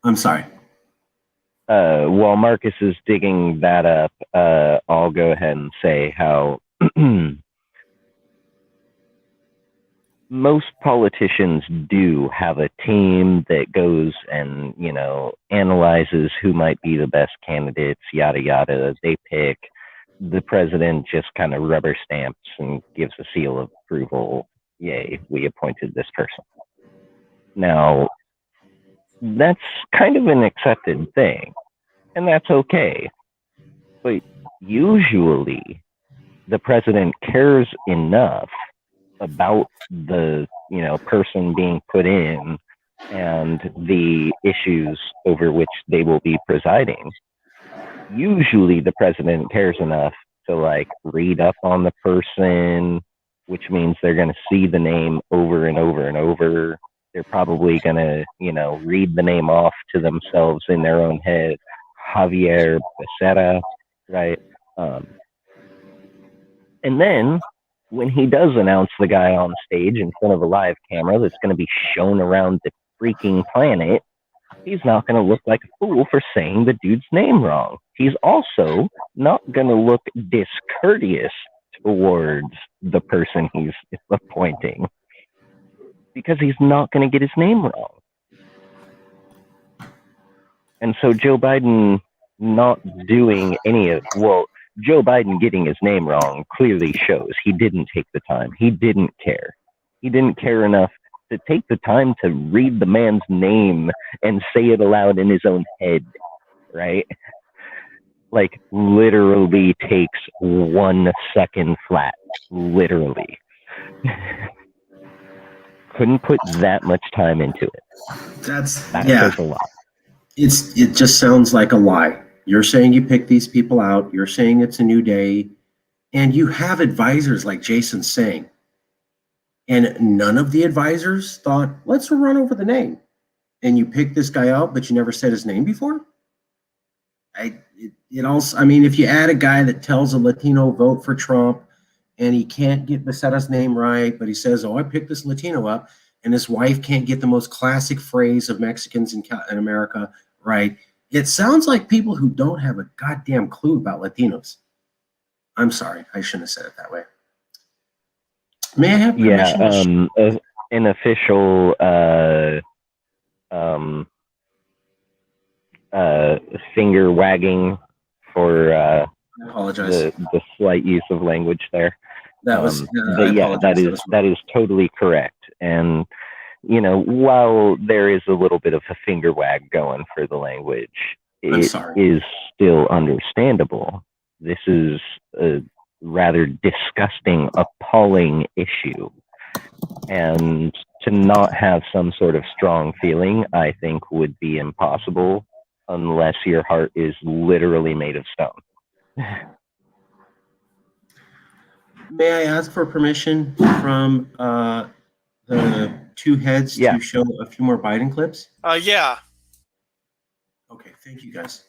I'm sorry. While Marcus is digging that up, I'll go ahead and say how most politicians do have a team that goes and, analyzes who might be the best candidates, yada, yada. They pick. The president just kind of rubber stamps and gives a seal of approval. Yay, we appointed this person. Now, that's kind of an accepted thing, and that's okay. But usually, the president cares enough about the, person being put in and the issues over which they will be presiding. Usually the president cares enough to read up on the person, which means they're going to see the name over and over and over. They're probably going to, read the name off to themselves in their own head. Javier Becerra, right? And then when he does announce the guy on stage in front of a live camera that's going to be shown around the freaking planet, he's not going to look like a fool for saying the dude's name wrong. He's also not going to look discourteous towards the person he's appointing because he's not going to get his name wrong. And so Joe Biden not doing Joe Biden getting his name wrong clearly shows he didn't take the time. He didn't care. He didn't care enough to take the time to read the man's name and say it aloud in his own head, right? Literally takes 1 second flat. Literally. Couldn't put that much time into it. That says a lot. It just sounds like a lie. You're saying you picked these people out. You're saying it's a new day. And you have advisors like Jason's saying. And none of the advisors thought, let's run over the name. and you pick this guy out, but you never said his name before? It also, I mean, if you add a guy that tells a Latino vote for Trump and he can't get Becerra's name right, but he says, oh, I picked this Latino up, and his wife can't get the most classic phrase of Mexicans in America right, it sounds like people who don't have a goddamn clue about Latinos. I'm sorry, I shouldn't have said it that way. May I have permission? An official finger wagging for I apologize. the slight use of language there. That was, but yeah, that is totally correct. And you know, while there is a little bit of a finger wag going for the language, it is still understandable. This is a rather disgusting, appalling issue. And to not have some sort of strong feeling, I think, would be impossible unless your heart is literally made of stone. May I ask for permission from the two heads to show a few more Biden clips? Yeah. Okay, thank you guys.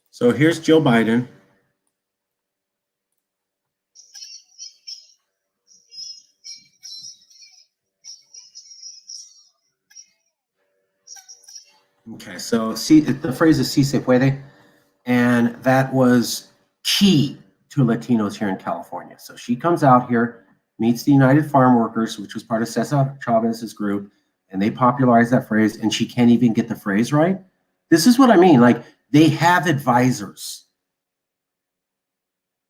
So here's Joe Biden. Okay, so the phrase is "si se puede," and that was key to Latinos here in California. So she comes out here, meets the United Farm Workers, which was part of Cesar Chavez's group, and they popularized that phrase, and she can't even get the phrase right. This is what I mean. Like, they have advisors.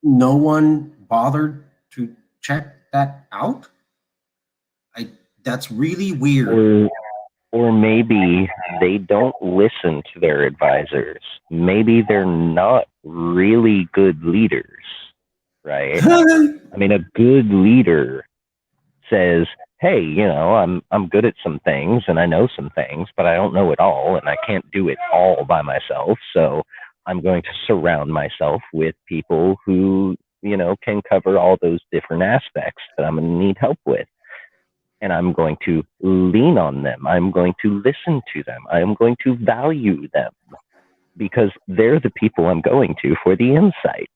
No one bothered to check that out. That's really weird. Or maybe they don't listen to their advisors. Maybe they're not really good leaders, right? I mean, a good leader says, hey, you know, I'm good at some things and I know some things, but I don't know it all and I can't do it all by myself. So I'm going to surround myself with people who, you know, can cover all those different aspects that I'm going to need help with. And I'm going to lean on them. I'm going to listen to them. I'm going to value them because they're the people I'm going to for the insight.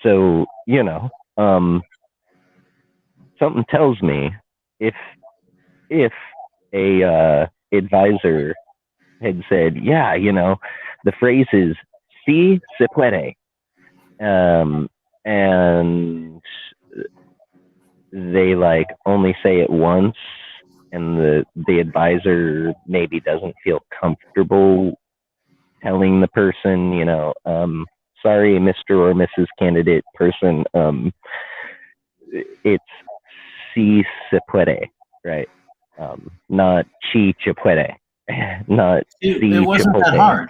So, you know, something tells me if a advisor had said, yeah, you know, the phrase is "si se puede," and they like only say it once, and the advisor maybe doesn't feel comfortable telling the person, you know, sorry, Mr. or Mrs. Candidate person, it's "si se puede," right? Not "chi se puede," not it wasn't that hard.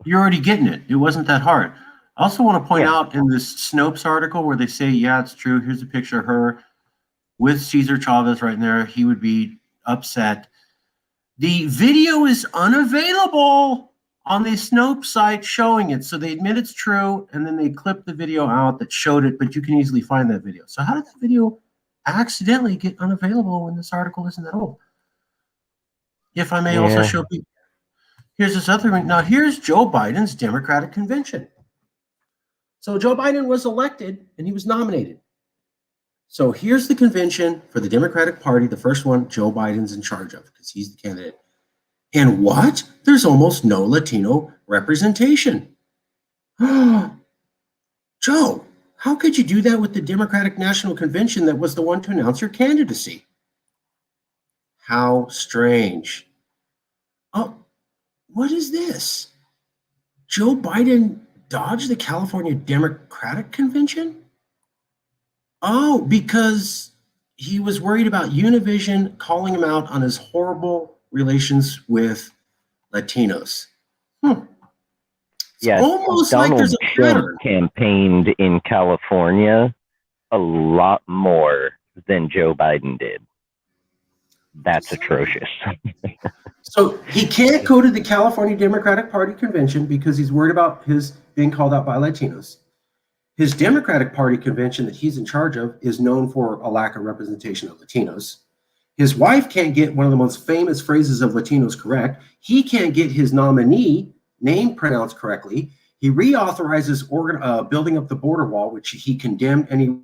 You're already getting it. It wasn't that hard. I also want to point out in this Snopes article where they say, yeah, it's true. Here's a picture of her with Cesar Chavez right in there. He would be upset. The video is unavailable on the Snopes site showing it. So they admit it's true, and then they clip the video out that showed it, but you can easily find that video. So how did that video accidentally get unavailable when this article isn't that old? If I may also show people. Here's this other one. Now, here's Joe Biden's Democratic convention. So Joe Biden was elected, and he was nominated. So here's the convention for the Democratic Party, the first one Joe Biden's in charge of because he's the candidate. And what? There's almost no Latino representation. Joe, how could you do that with the Democratic National Convention that was the one to announce your candidacy? How strange. Oh, what is this? Joe Biden dodged the California Democratic Convention? Oh, because he was worried about Univision calling him out on his horrible relations with Latinos. Yeah, almost Donald like there's a Trump campaigned in California a lot more than Joe Biden did. That's atrocious. So he can't go to the California Democratic Party convention because he's worried about his being called out by Latinos. His Democratic Party convention that he's in charge of is known for a lack of representation of Latinos. His wife can't get one of the most famous phrases of Latinos correct. He can't get his nominee name pronounced correctly. He reauthorizes building up the border wall, which he condemned, and he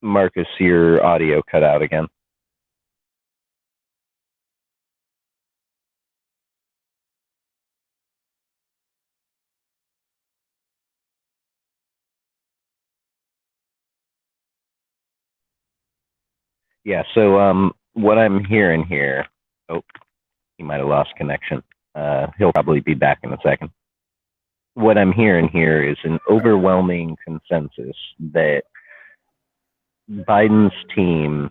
Marcus, your audio cut out again. Yeah, so what I'm hearing here, oh, he might have lost connection. He'll probably be back in a second. What I'm hearing here is an overwhelming consensus that Biden's team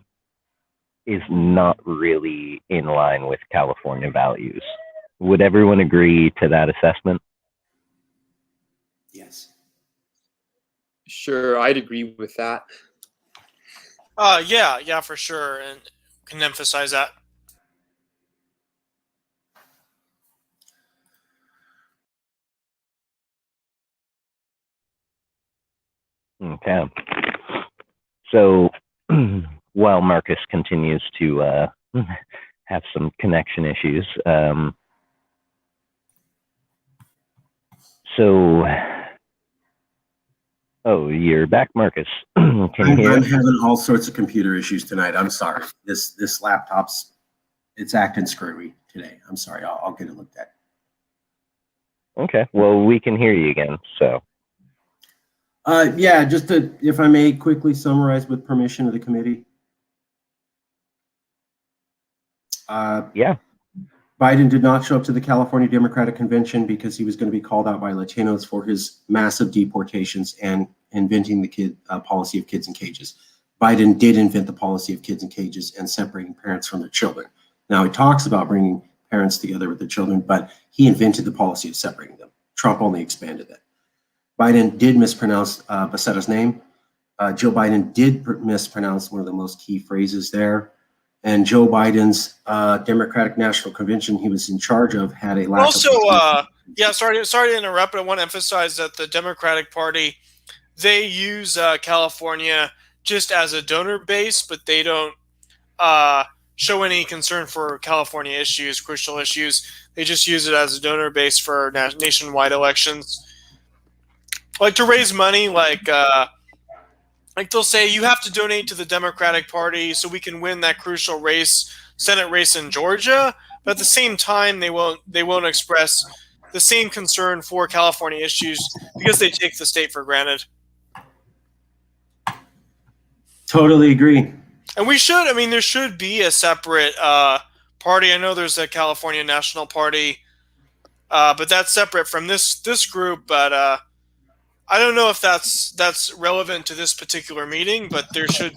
is not really in line with California values. Would everyone agree to that assessment? yes. Sure, I'd agree with that. Yeah, for sure, and can emphasize that. Okay. So while Marcus continues to have some connection issues, oh, you're back, Marcus. Can you hear? I'm having all sorts of computer issues tonight. I'm sorry. This laptop's it's acting screwy today. I'm sorry. I'll get it looked at. Okay. Well, we can hear you again. So. Yeah, just to, if I may quickly summarize with permission of the committee. Yeah. Biden did not show up to the California Democratic Convention because he was going to be called out by Latinos for his massive deportations and inventing the policy of kids in cages. Biden did invent the policy of kids in cages and separating parents from their children. Now, he talks about bringing parents together with their children, but he invented the policy of separating them. Trump only expanded it. Biden did mispronounce Becerra's name. Joe Biden did mispronounce one of the most key phrases there. And Joe Biden's Democratic National Convention he was in charge of had a lack also, of... yeah, sorry to interrupt, but I want to emphasize that the Democratic Party, they use California just as a donor base, but they don't show any concern for California issues, crucial issues. They just use it as a donor base for nationwide elections. Like to raise money, like they'll say you have to donate to the Democratic Party so we can win that crucial race, Senate race in Georgia. But at the same time, they won't express the same concern for California issues because they take the state for granted. Totally agree. And we should. I mean, there should be a separate party. I know there's a California National Party, but that's separate from this group. But I don't know if that's relevant to this particular meeting. But there should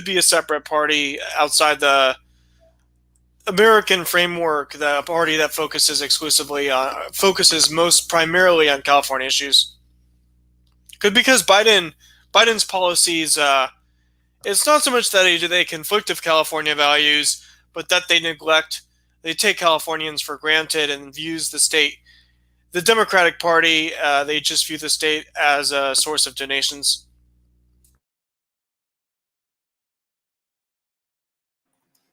be a separate party outside the American framework, the party that focuses most primarily on California issues. Because Biden's policies. It's not so much that they conflict with California values, but that they take Californians for granted and views the state, the Democratic Party, they just view the state as a source of donations.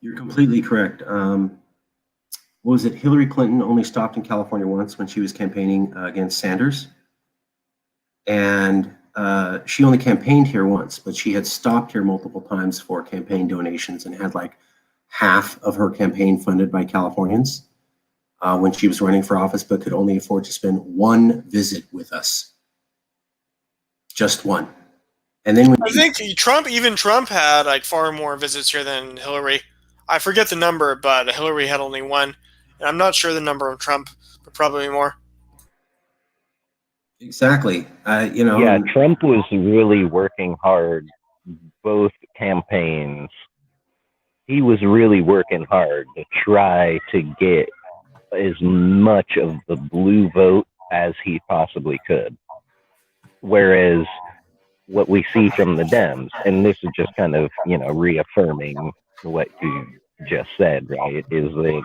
You're completely correct. What was it? Hillary Clinton only stopped in California once when she was campaigning against Sanders. And she only campaigned here once, but she had stopped here multiple times for campaign donations and had like half of her campaign funded by Californians when she was running for office, but could only afford to spend one visit with us. Just one. And then I think Trump had like far more visits here than Hillary. I forget the number, but Hillary had only one. And I'm not sure the number of Trump, but probably more. Exactly. Yeah, Trump was really working hard both campaigns. He was really working hard to try to get as much of the blue vote as he possibly could. Whereas what we see from the Dems, and this is just kind of, reaffirming what you just said, right, is that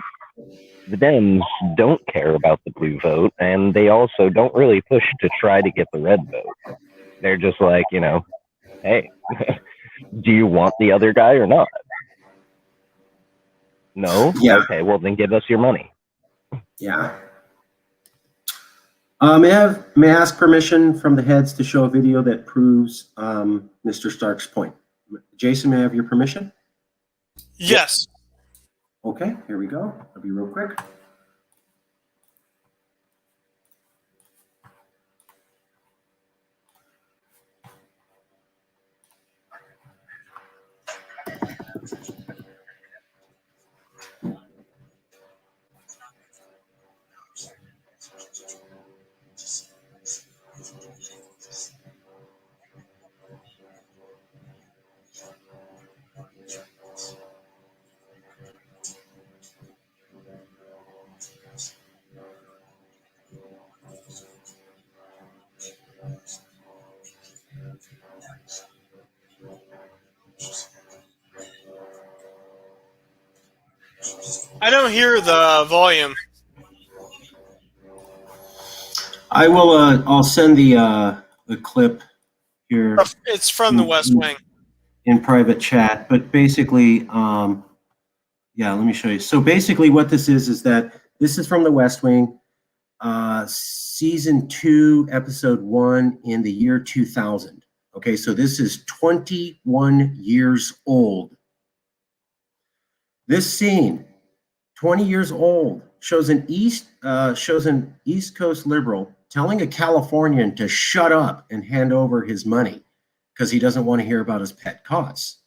the Dems don't care about the blue vote, and they also don't really push to try to get the red vote. They're just like, hey, do you want the other guy or not? No? Yeah. Okay, well then give us your money. Yeah. May I ask permission from the heads to show a video that proves Mr. Stark's point? Jason, may I have your permission? Yes. Okay, here we go. I'll be real quick. I don't hear the volume. I will. I'll send the clip here It's from the West Wing. in private chat. But basically, yeah, let me show you. So basically, what this is that this is from the West Wing, season 2, episode 1 in the year 2000. Okay, so this is 21 years old. This scene, 20 years old, shows an East Coast liberal telling a Californian to shut up and hand over his money because he doesn't want to hear about his pet cause.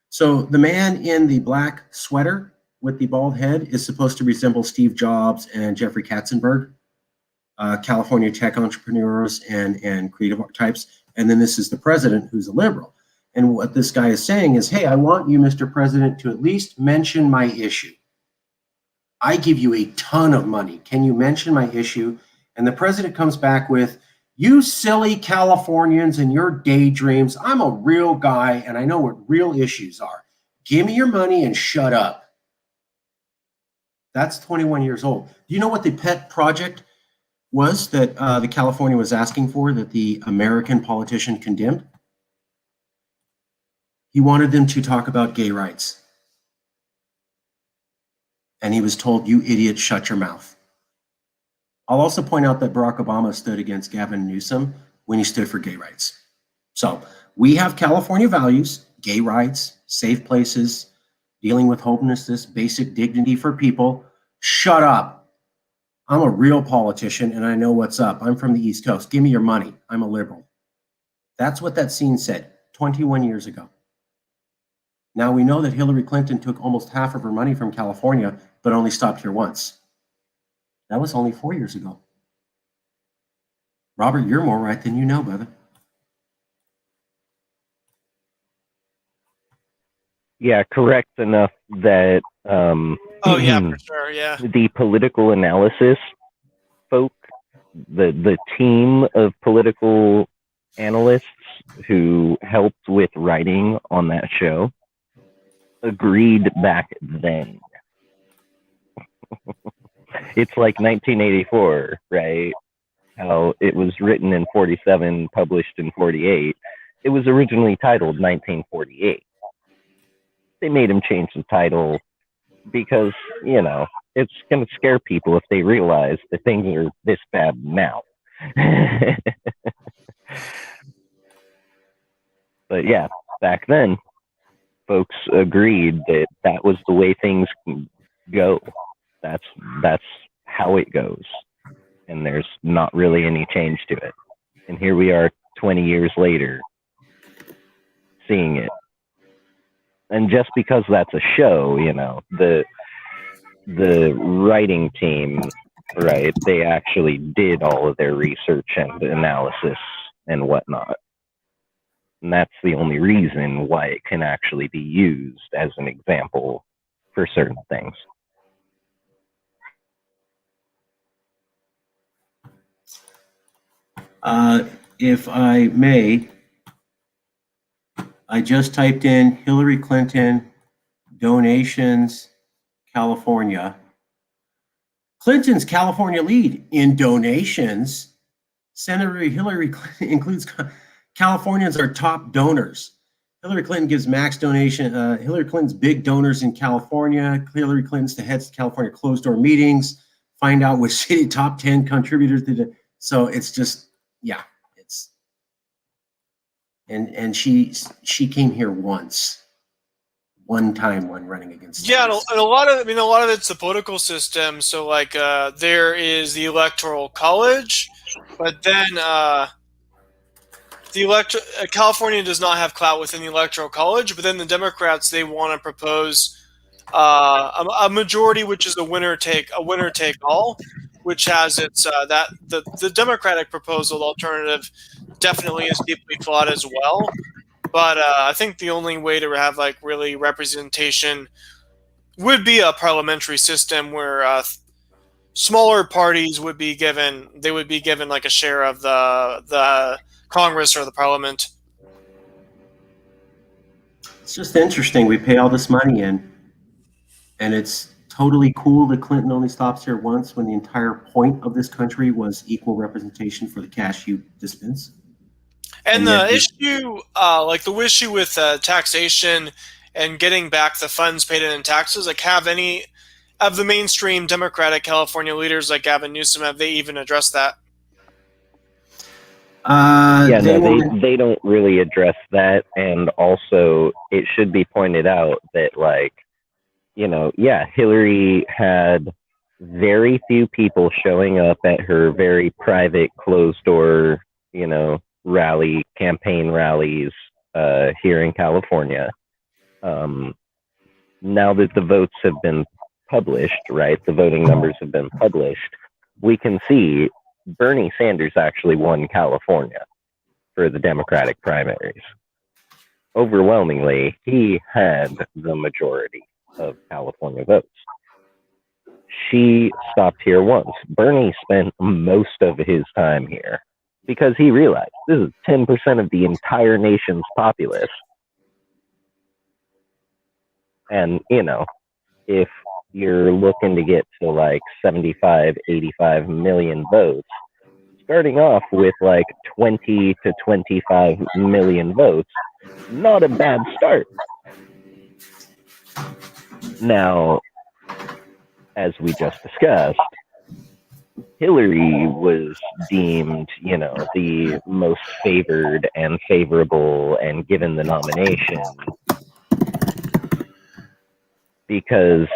So the man in the black sweater with the bald head is supposed to resemble Steve Jobs and Jeffrey Katzenberg, California tech entrepreneurs and creative types. And then this is the president, who's a liberal. And what this guy is saying is, hey, I want you, Mr. President, to at least mention my issue. I give you a ton of money. Can you mention my issue? And the president comes back with, you silly Californians and your daydreams. I'm a real guy and I know what real issues are. Give me your money and shut up. That's 21 years old. Do you know what the pet project was that the California was asking for that the American politician condemned? He wanted them to talk about gay rights. And he was told, you idiot, shut your mouth. I'll also point out that Barack Obama stood against Gavin Newsom when he stood for gay rights. So we have California values, gay rights, safe places, dealing with homelessness, basic dignity for people. Shut up. I'm a real politician and I know what's up. I'm from the East Coast. Give me your money. I'm a liberal. That's what that scene said 21 years ago. Now we know that Hillary Clinton took almost half of her money from California, but only stopped here once. That was only 4 years ago. Robert, you're more right than you know, brother. Yeah, correct enough that Oh yeah, for sure. Yeah. the political analysis folk, the team of political analysts who helped with writing on that show agreed back then. It's like 1984, right? How it was written in 47, published in 48. It was originally titled 1948. They made him change the title because, it's going to scare people if they realize that things are this bad now. But yeah, back then, folks agreed that that was the way things can go. That's how it goes. And there's not really any change to it. And here we are 20 years later, seeing it. And just because that's a show, the writing team, right, they actually did all of their research and analysis and whatnot. And that's the only reason why it can actually be used as an example for certain things. If I may, I just typed in Hillary Clinton donations, California. Clinton's California lead in donations. Senator Hillary Clinton includes Californians are top donors. Hillary Clinton gives max donation. Hillary Clinton's big donors in California. Hillary Clinton's the heads of California closed door meetings. Find out which city top 10 contributors to the. So it's just, yeah, it's. And she came here one time when running against. Yeah, and a lot of it's the political system. So like there is the electoral college, but then California does not have clout within the electoral college. But then the Democrats, they want to propose a majority, which is a winner take all, which has its that the Democratic proposal alternative definitely is deeply flawed as well. But I think the only way to have like really representation would be a parliamentary system where smaller parties would be given like a share of the Congress or the Parliament. It's just interesting. We pay all this money in, and it's totally cool that Clinton only stops here once when the entire point of this country was equal representation for the cash you dispense. And the issue, the issue with taxation and getting back the funds paid in taxes, like have any of the mainstream Democratic California leaders like Gavin Newsom, have they even addressed that? They don't really address that. And also it should be pointed out that Hillary had very few people showing up at her very private closed door, campaign rallies here in California. Now that the votes have been published, right, the voting numbers have been published, we can see Bernie Sanders actually won California for the Democratic primaries. Overwhelmingly, he had the majority of California votes. She stopped here once. Bernie spent most of his time here because he realized this is 10% of the entire nation's populace. And, if you're looking to get to like 75, 85 million votes, starting off with like 20 to 25 million votes, not a bad start. Now, as we just discussed, Hillary was deemed, the most favored and favorable and given the nomination because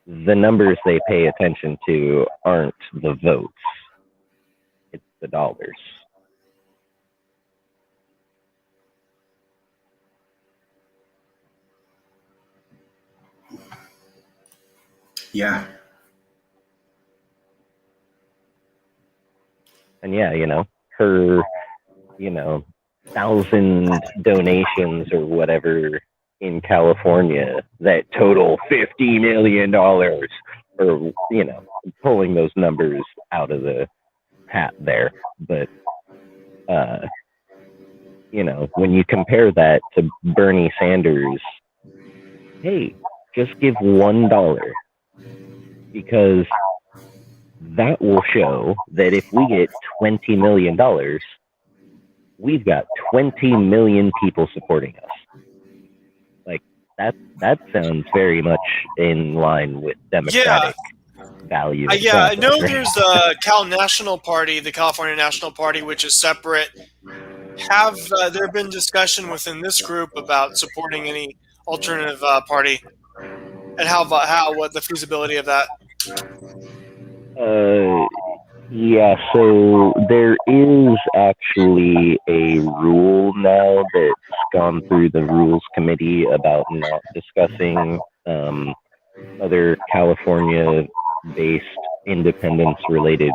the numbers they pay attention to aren't the votes, it's the dollars. Yeah. And her, 1,000 donations or whatever in California that total $50 million, or, pulling those numbers out of the hat there. But, when you compare that to Bernie Sanders, hey, just give $1 because that will show that if we get $20 million, we've got 20 million people supporting us. Like that sounds very much in line with Democratic values. I know there's the California National Party, which is separate. Have there been discussion within this group about supporting any alternative party, and what the feasibility of that? So there is actually a rule now that's gone through the rules committee about not discussing other California-based independence-related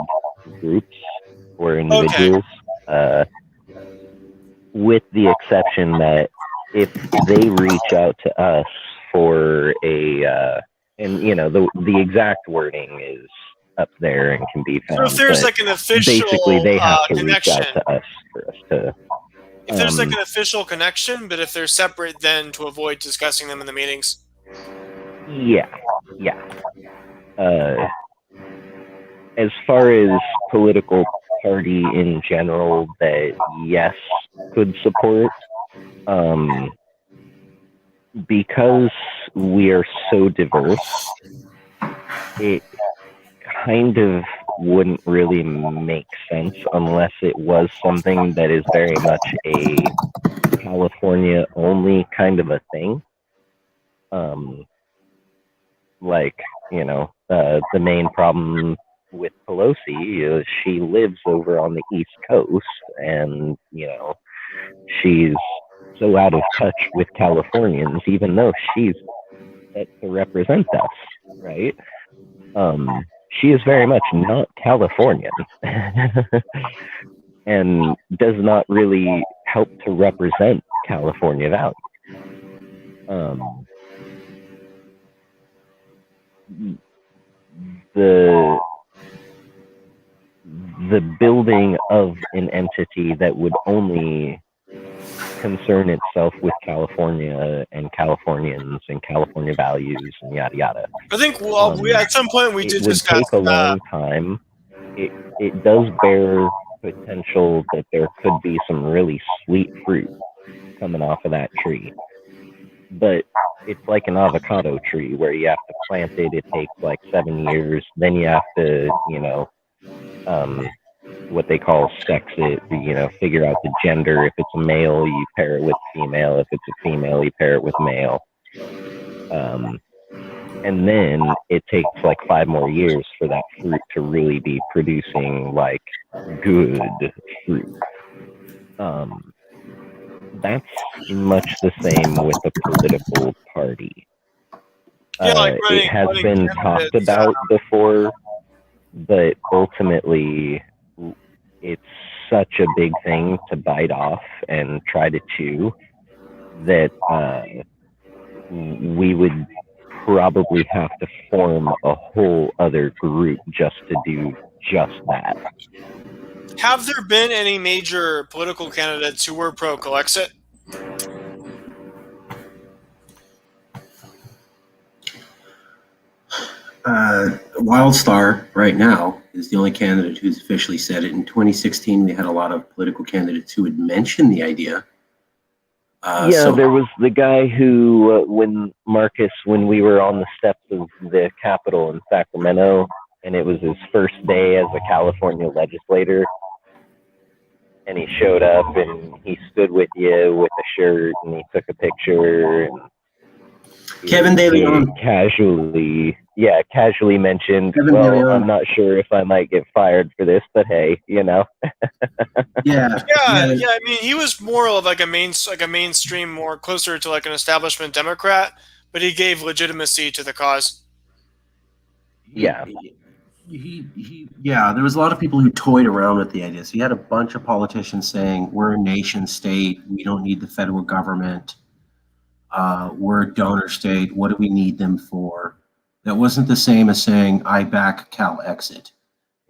groups or individuals, with the exception that if they reach out to us for the exact wording is up there and can be found. So if there's like an official basically they have to connection. reach out to us for us to. If there's like an official connection, but if they're separate, then to avoid discussing them in the meetings. Yeah. As far as political party in general that yes could support, because we are so diverse, it kind of wouldn't really make sense unless it was something that is very much a California only kind of a thing. Like, the main problem with Pelosi is she lives over on the East Coast, and, she's so out of touch with Californians, even though she's set to represent us, right? She is very much not Californian and does not really help to represent California values. The building of an entity that would only concern itself with California and Californians and California values and yada yada. I think we at some point we did discuss. It would take a long time. It does bear potential that there could be some really sweet fruit coming off of that tree, but it's like an avocado tree where you have to plant it. It takes like 7 years. Then you have to, what they call sex it, figure out the gender. If it's a male, you pair it with female. If it's a female, you pair it with male. And then it takes like 5 more years for that fruit to really be producing like good fruit. That's much the same with a political party. It has been talked about before, but ultimately it's such a big thing to bite off and try to chew that we would probably have to form a whole other group just to do just that. Have there been any major political candidates who were pro-Colexit? Wildstar right now is the only candidate who's officially said it. In 2016, we had a lot of political candidates who had mentioned the idea. There was the guy who, when we were on the steps of the Capitol in Sacramento, and it was his first day as a California legislator, and he showed up and he stood with you with a shirt and he took a picture. And Kevin De Leon casually mentioned, I'm not sure if I might get fired for this, but hey, Yeah. I mean, he was more of like a mainstream, more closer to like an establishment Democrat, but he gave legitimacy to the cause. Yeah. There was a lot of people who toyed around with the idea. So you had a bunch of politicians saying, we're a nation state, we don't need the federal government. We're a donor state. What do we need them for? That wasn't the same as saying, I back Cal-Exit.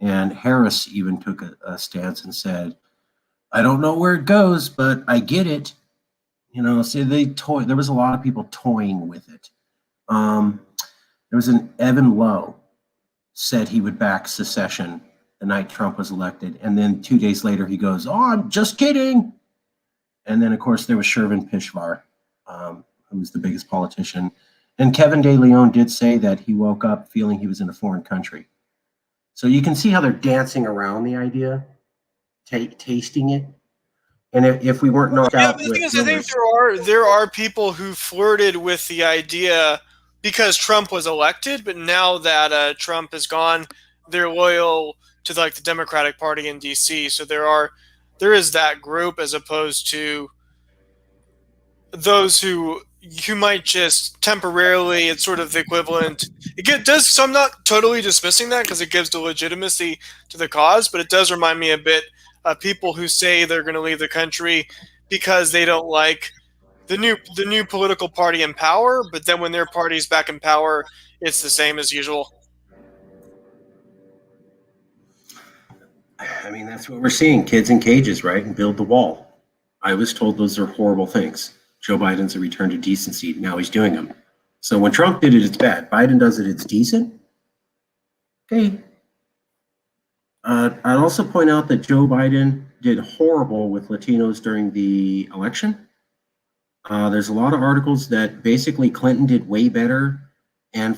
And Harris even took a stance and said, I don't know where it goes, but I get it. So there was a lot of people toying with it. There was an Evan Lowe said he would back secession the night Trump was elected. And then 2 days later, he goes, I'm just kidding. And then, of course, there was Shervin Pishvar, who was the biggest politician. And Kevin De Leon did say that he woke up feeling he was in a foreign country. So you can see how they're dancing around the idea, tasting it. And if we weren't knocked out, the thing is, I think there are people who flirted with the idea because Trump was elected, but now that Trump is gone, they're loyal to like the Democratic Party in DC. So there is that group as opposed to those who might just temporarily, it's sort of the equivalent. So I'm not totally dismissing that because it gives the legitimacy to the cause, but it does remind me a bit of people who say they're going to leave the country because they don't like the new political party in power, but then when their party's back in power, it's the same as usual. I mean, that's what we're seeing. Kids in cages, right? And build the wall. I was told those are horrible things. Joe Biden's a return to decency. Now he's doing them. So when Trump did it, it's bad. Biden does it, it's decent. Okay. I'd also point out that Joe Biden did horrible with Latinos during the election. There's a lot of articles that basically Clinton did way better. And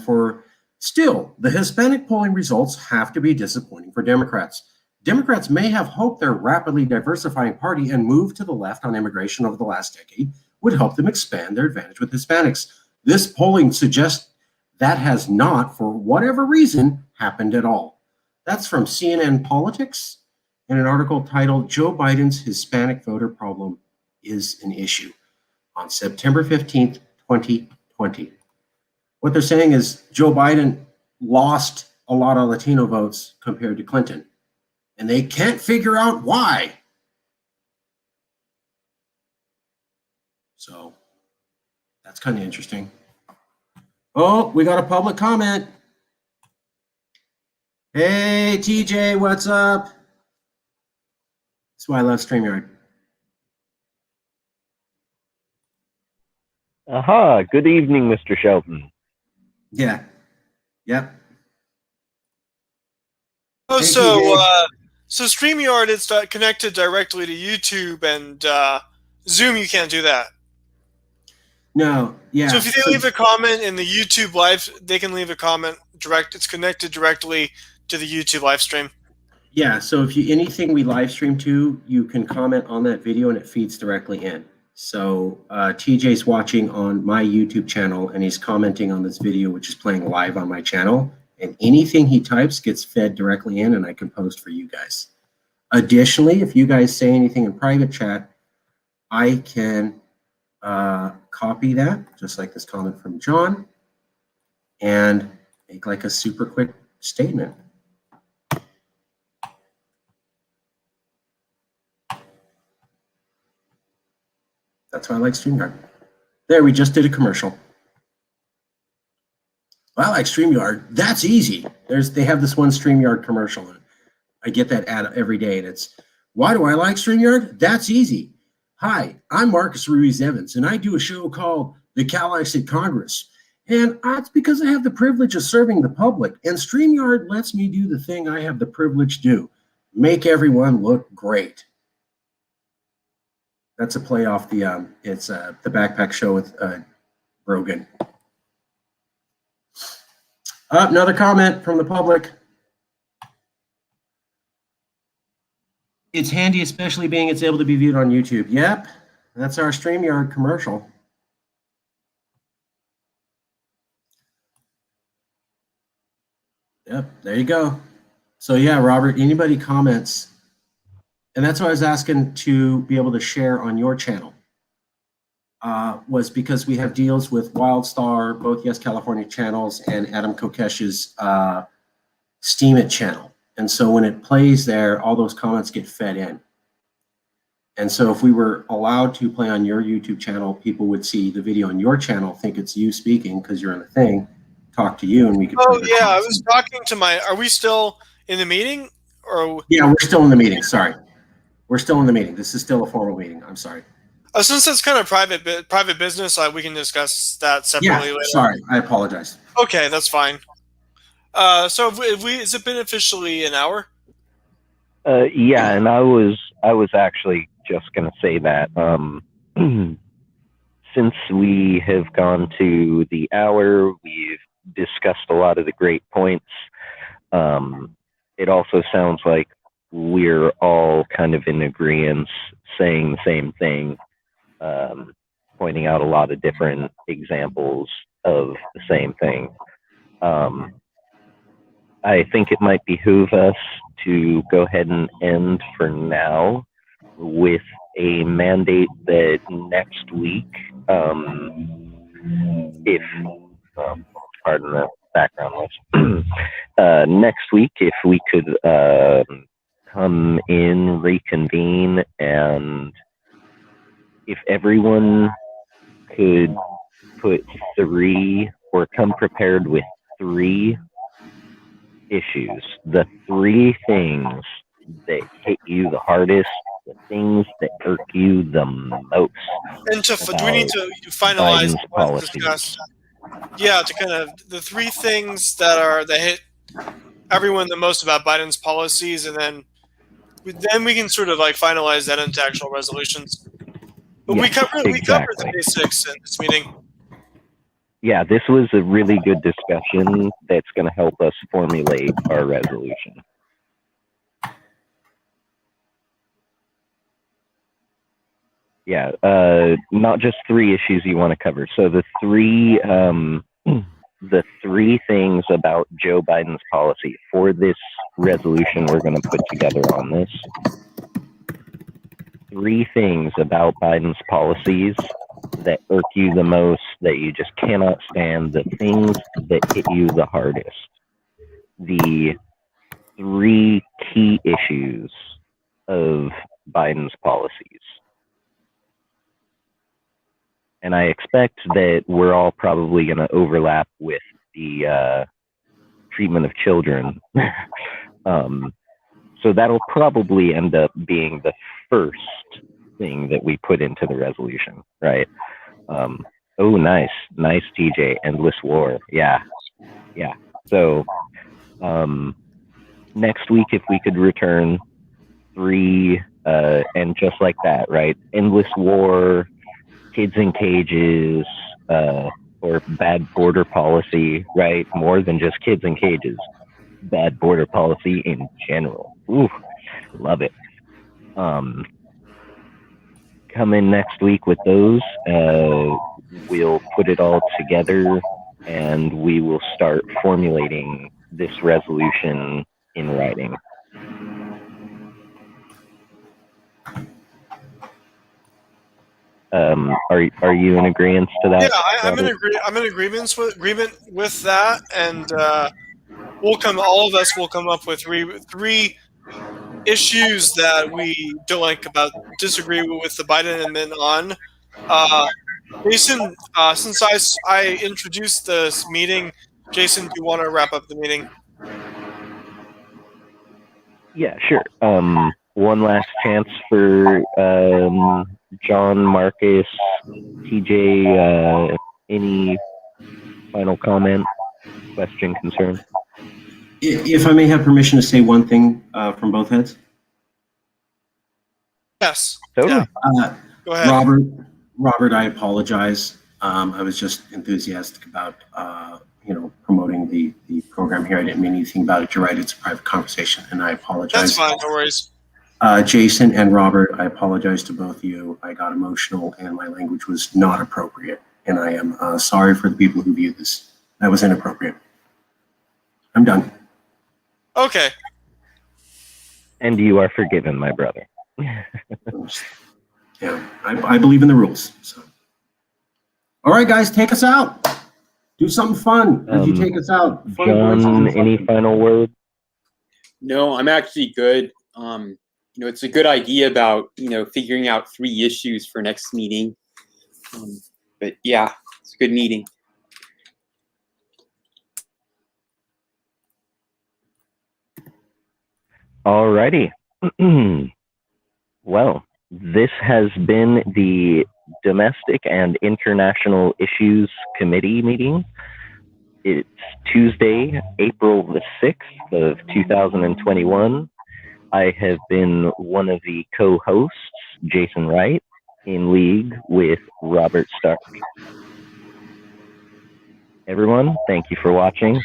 still, the Hispanic polling results have to be disappointing for Democrats. Democrats may have hoped their rapidly diversifying party and move to the left on immigration over the last decade would help them expand their advantage with Hispanics. This polling suggests that has not, for whatever reason, happened at all. That's from CNN Politics in an article titled Joe Biden's Hispanic Voter Problem is an Issue on September 15th, 2020. What they're saying is Joe Biden lost a lot of Latino votes compared to Clinton, and they can't figure out why. So that's kind of interesting. Oh, we got a public comment. Hey, TJ, what's up? That's why I love StreamYard. Aha, good evening, Mr. Shelton. Yeah. Yep. Oh, Hey, so TJ. so StreamYard is connected directly to YouTube, and Zoom you can't do that. No, yeah. So if they leave a comment in the YouTube live, they can leave a comment direct. It's connected directly to the YouTube live stream. Yeah, so if anything we live stream to, you can comment on that video and it feeds directly in. So TJ's watching on my YouTube channel and he's commenting on this video, which is playing live on my channel. And anything he types gets fed directly in and I can post for you guys. Additionally, if you guys say anything in private chat, I can copy that, just like this comment from John, and make like a super quick statement. That's why I like StreamYard. There, we just did a commercial. Well, I like StreamYard. That's easy. They have this one StreamYard commercial. And I get that ad every day, and it's, why do I like StreamYard? That's easy. Hi, I'm Marcus Ruiz Evans, and I do a show called The Calics at Congress. And it's because I have the privilege of serving the public, and StreamYard lets me do the thing I have the privilege to do, make everyone look great. That's a play off the the Backpack Show with Rogan. Another comment from the public. It's handy, especially being it's able to be viewed on YouTube. Yep, that's our StreamYard commercial. Yep, there you go. So yeah, Robert, anybody comments, and that's why I was asking to be able to share on your channel, was because we have deals with WildStar, both Yes California channels, and Adam Kokesh's Steam It channel. And so when it plays there, all those comments get fed in. And so if we were allowed to play on your YouTube channel, people would see the video on your channel, think it's you speaking because you're in the thing, talk to you, and we could. Oh yeah, I was talking to are we still in the meeting? Or yeah, we're still in the meeting. Sorry, we're still in the meeting. This is still a formal meeting. I'm sorry. Since it's kind of private business, we can discuss that separately later. Sorry, I apologize. Okay, that's fine. So has it been officially an hour? Yeah, and I was actually just going to say that since we have gone to the hour, we've discussed a lot of the great points. It also sounds like we're all kind of in agreement, saying the same thing, pointing out a lot of different examples of the same thing. I think it might behoove us to go ahead and end for now with a mandate that next week, pardon the background noise, next week, if we could come in, reconvene, and if everyone could put 3 or come prepared with 3 issues, the 3 things that hit you the hardest the things that irk you the most And do we need to finalize Biden's what policies. discussed? Yeah, to kind of the three things that hit everyone the most about Biden's policies, and then we can sort of like finalize that into actual resolutions. But we Yes, covered the exactly. basics in this meeting. Yeah, this was a really good discussion that's going to help us formulate our resolution. Yeah, not just three issues you want to cover. So the three things about Joe Biden's policy for this resolution we're going to put together on this. Three things about Biden's policies that irk you the most, that you just cannot stand, the things that hit you the hardest. The three key issues of Biden's policies. And I expect that we're all probably going to overlap with the treatment of children. So that'll probably end up being the first thing that we put into the resolution, right? Oh, nice, TJ. Endless war, yeah. So next week, if we could return 3, and just like that, right? Endless war, kids in cages, or bad border policy, right? More than just kids in cages. Bad border policy in general. Ooh, love it. Come in next week with those. We'll put it all together and we will start formulating this resolution in writing. Are you in agreement to that? Yeah, I'm in agreement with that, and all of us will come up with three issues that we don't like about, disagree with the Biden admin on. Jason, since I introduced this meeting, Jason, do you want to wrap up the meeting? Yeah, sure. One last chance for John, Marcus, TJ, any final comment, question, concern? If I may have permission to say one thing from both heads? Yes. Totally. Yeah. Go ahead. Robert, I apologize. I was just enthusiastic about promoting the program here. I didn't mean anything about it. You're right, it's a private conversation, and I apologize. That's fine, no worries. Jason and Robert, I apologize to both of you. I got emotional and my language was not appropriate. And I am sorry for the people who viewed this. That was inappropriate. I'm done. Okay. And you are forgiven, my brother. Yeah, I believe in the rules. So. All right, guys, take us out. Do something fun as you take us out. John, any final word? No, I'm actually good. It's a good idea about, figuring out 3 issues for next meeting. But yeah, it's a good meeting. All righty. Well, this has been the Domestic and International Issues Committee meeting. It's Tuesday, April the 6th of 2021. I have been one of the co-hosts, Jason Wright, in league with Robert Stark. Everyone, thank you for watching.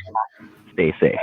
Stay safe.